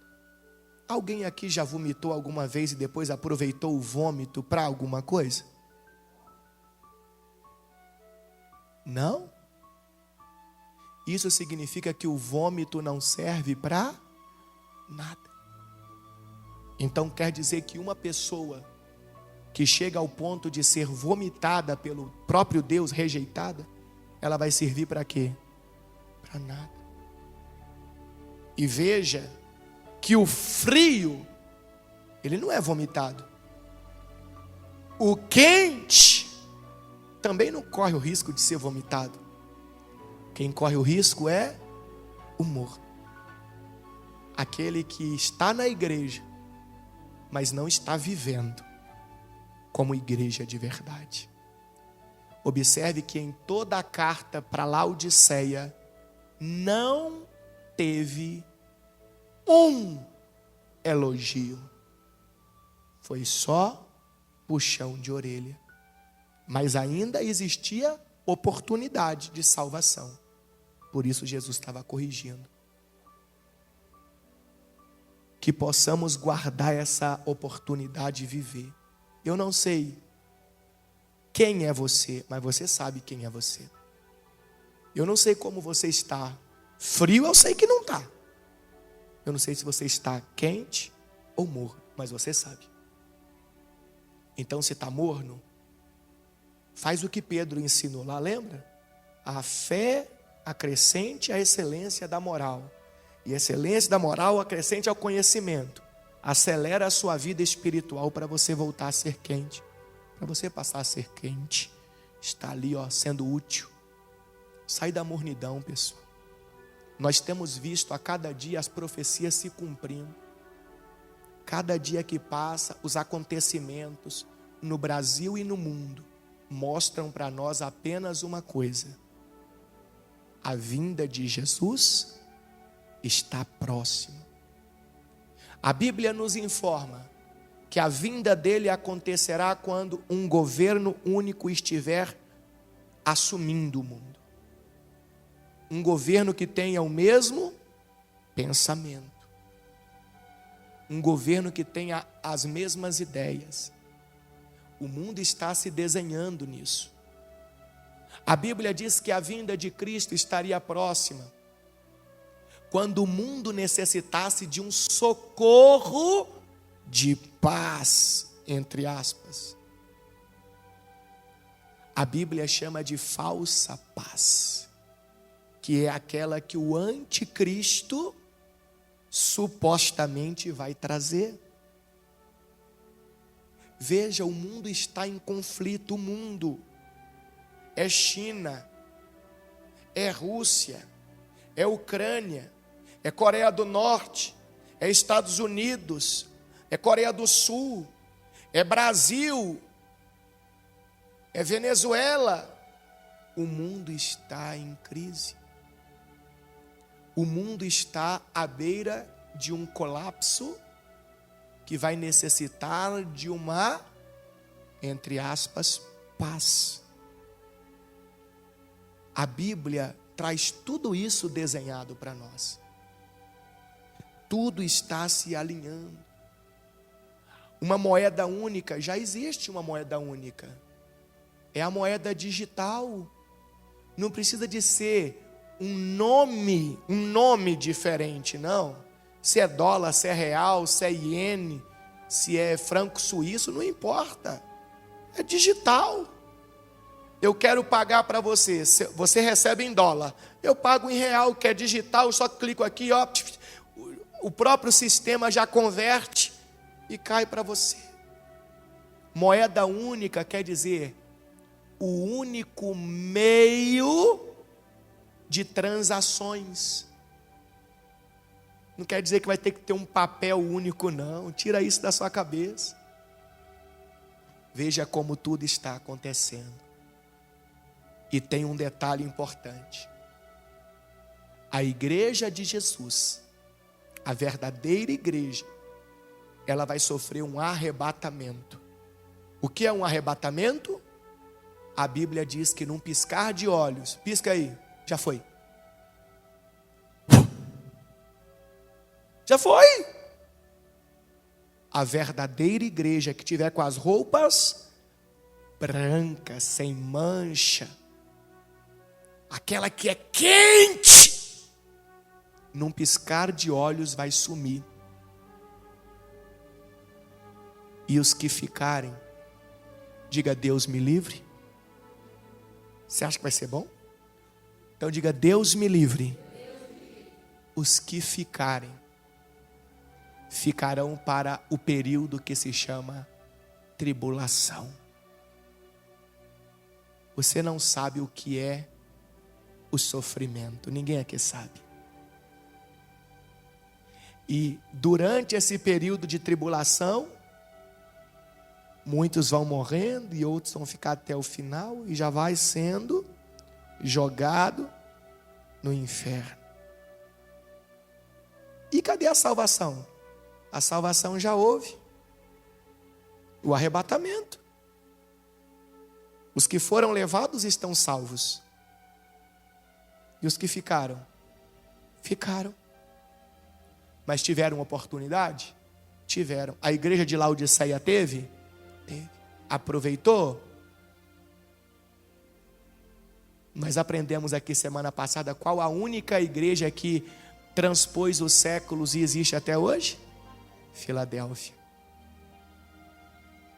Alguém aqui já vomitou alguma vez e depois aproveitou o vômito para alguma coisa? Não? Isso significa que o vômito não serve para nada. Então quer dizer que uma pessoa que chega ao ponto de ser vomitada pelo próprio Deus, rejeitada, ela vai servir para quê? Para nada. E veja que o frio, ele não é vomitado. O quente também não corre o risco de ser vomitado. Quem corre o risco é o morto. Aquele que está na igreja, mas não está vivendo como igreja de verdade. Observe que em toda a carta para Laodiceia não teve um elogio. Foi só puxão de orelha. Mas ainda existia oportunidade de salvação. Por isso Jesus estava corrigindo. Que possamos guardar essa oportunidade de viver. Eu não sei quem é você, mas você sabe quem é você. Eu não sei como você está. Frio eu sei que não está. Eu não sei se você está quente ou morno, mas você sabe. Então se está morno, faz o que Pedro ensinou lá, lembra? A fé acrescente à excelência da moral. E a excelência da moral acrescente ao conhecimento. Acelera a sua vida espiritual para você voltar a ser quente. Para você passar a ser quente. Está ali, sendo útil. Sai da mornidão, pessoal. Nós temos visto a cada dia as profecias se cumprindo. Cada dia que passa, os acontecimentos no Brasil e no mundo mostram para nós apenas uma coisa: a vinda de Jesus está próxima. A Bíblia nos informa que a vinda dele acontecerá quando um governo único estiver assumindo o mundo. Um governo que tenha o mesmo pensamento. Um governo que tenha as mesmas ideias. O mundo está se desenhando nisso. A Bíblia diz que a vinda de Cristo estaria próxima quando o mundo necessitasse de um socorro de paz, entre aspas. A Bíblia chama de falsa paz, que é aquela que o anticristo supostamente vai trazer. Veja, o mundo está em conflito. O mundo é China, é Rússia, é Ucrânia, é Coreia do Norte, é Estados Unidos, é Coreia do Sul, é Brasil, é Venezuela. O mundo está em crise. O mundo está à beira de um colapso que vai necessitar de uma, entre aspas, paz. A Bíblia traz tudo isso desenhado para nós. Tudo está se alinhando. Uma moeda única, já existe uma moeda única. É a moeda digital. Não precisa de ser um nome diferente, não. Se é dólar, se é real, se é iene, se é franco suíço, não importa. É digital. Eu quero pagar para você, você recebe em dólar. Eu pago em real, que é digital, eu só clico aqui, o próprio sistema já converte e cai para você. Moeda única quer dizer o único meio de transações. Não quer dizer que vai ter que ter um papel único, não. Tira isso da sua cabeça. Veja como tudo está acontecendo. E tem um detalhe importante. A igreja de Jesus, a verdadeira igreja, ela vai sofrer um arrebatamento. O que é um arrebatamento? A Bíblia diz que num piscar de olhos, pisca aí, já foi. Já foi. A verdadeira igreja que tiver com as roupas brancas, sem mancha, aquela que é quente, num piscar de olhos vai sumir. E os que ficarem, diga: Deus me livre. Você acha que vai ser bom? Então diga: Deus me livre. Os que ficarem, ficarão para o período que se chama tribulação. Você não sabe o que é o sofrimento. Ninguém aqui sabe. E durante esse período de tribulação, Muitos vão morrendo e outros vão ficar até o final e já vai sendo jogado no inferno. E cadê a salvação? A salvação já houve. O arrebatamento. Os que foram levados estão salvos. E os que ficaram? Ficaram. Mas tiveram oportunidade? Tiveram. A igreja de Laodiceia teve? Teve. Aproveitou? Nós aprendemos aqui semana passada qual a única igreja que transpôs os séculos e existe até hoje? Filadélfia.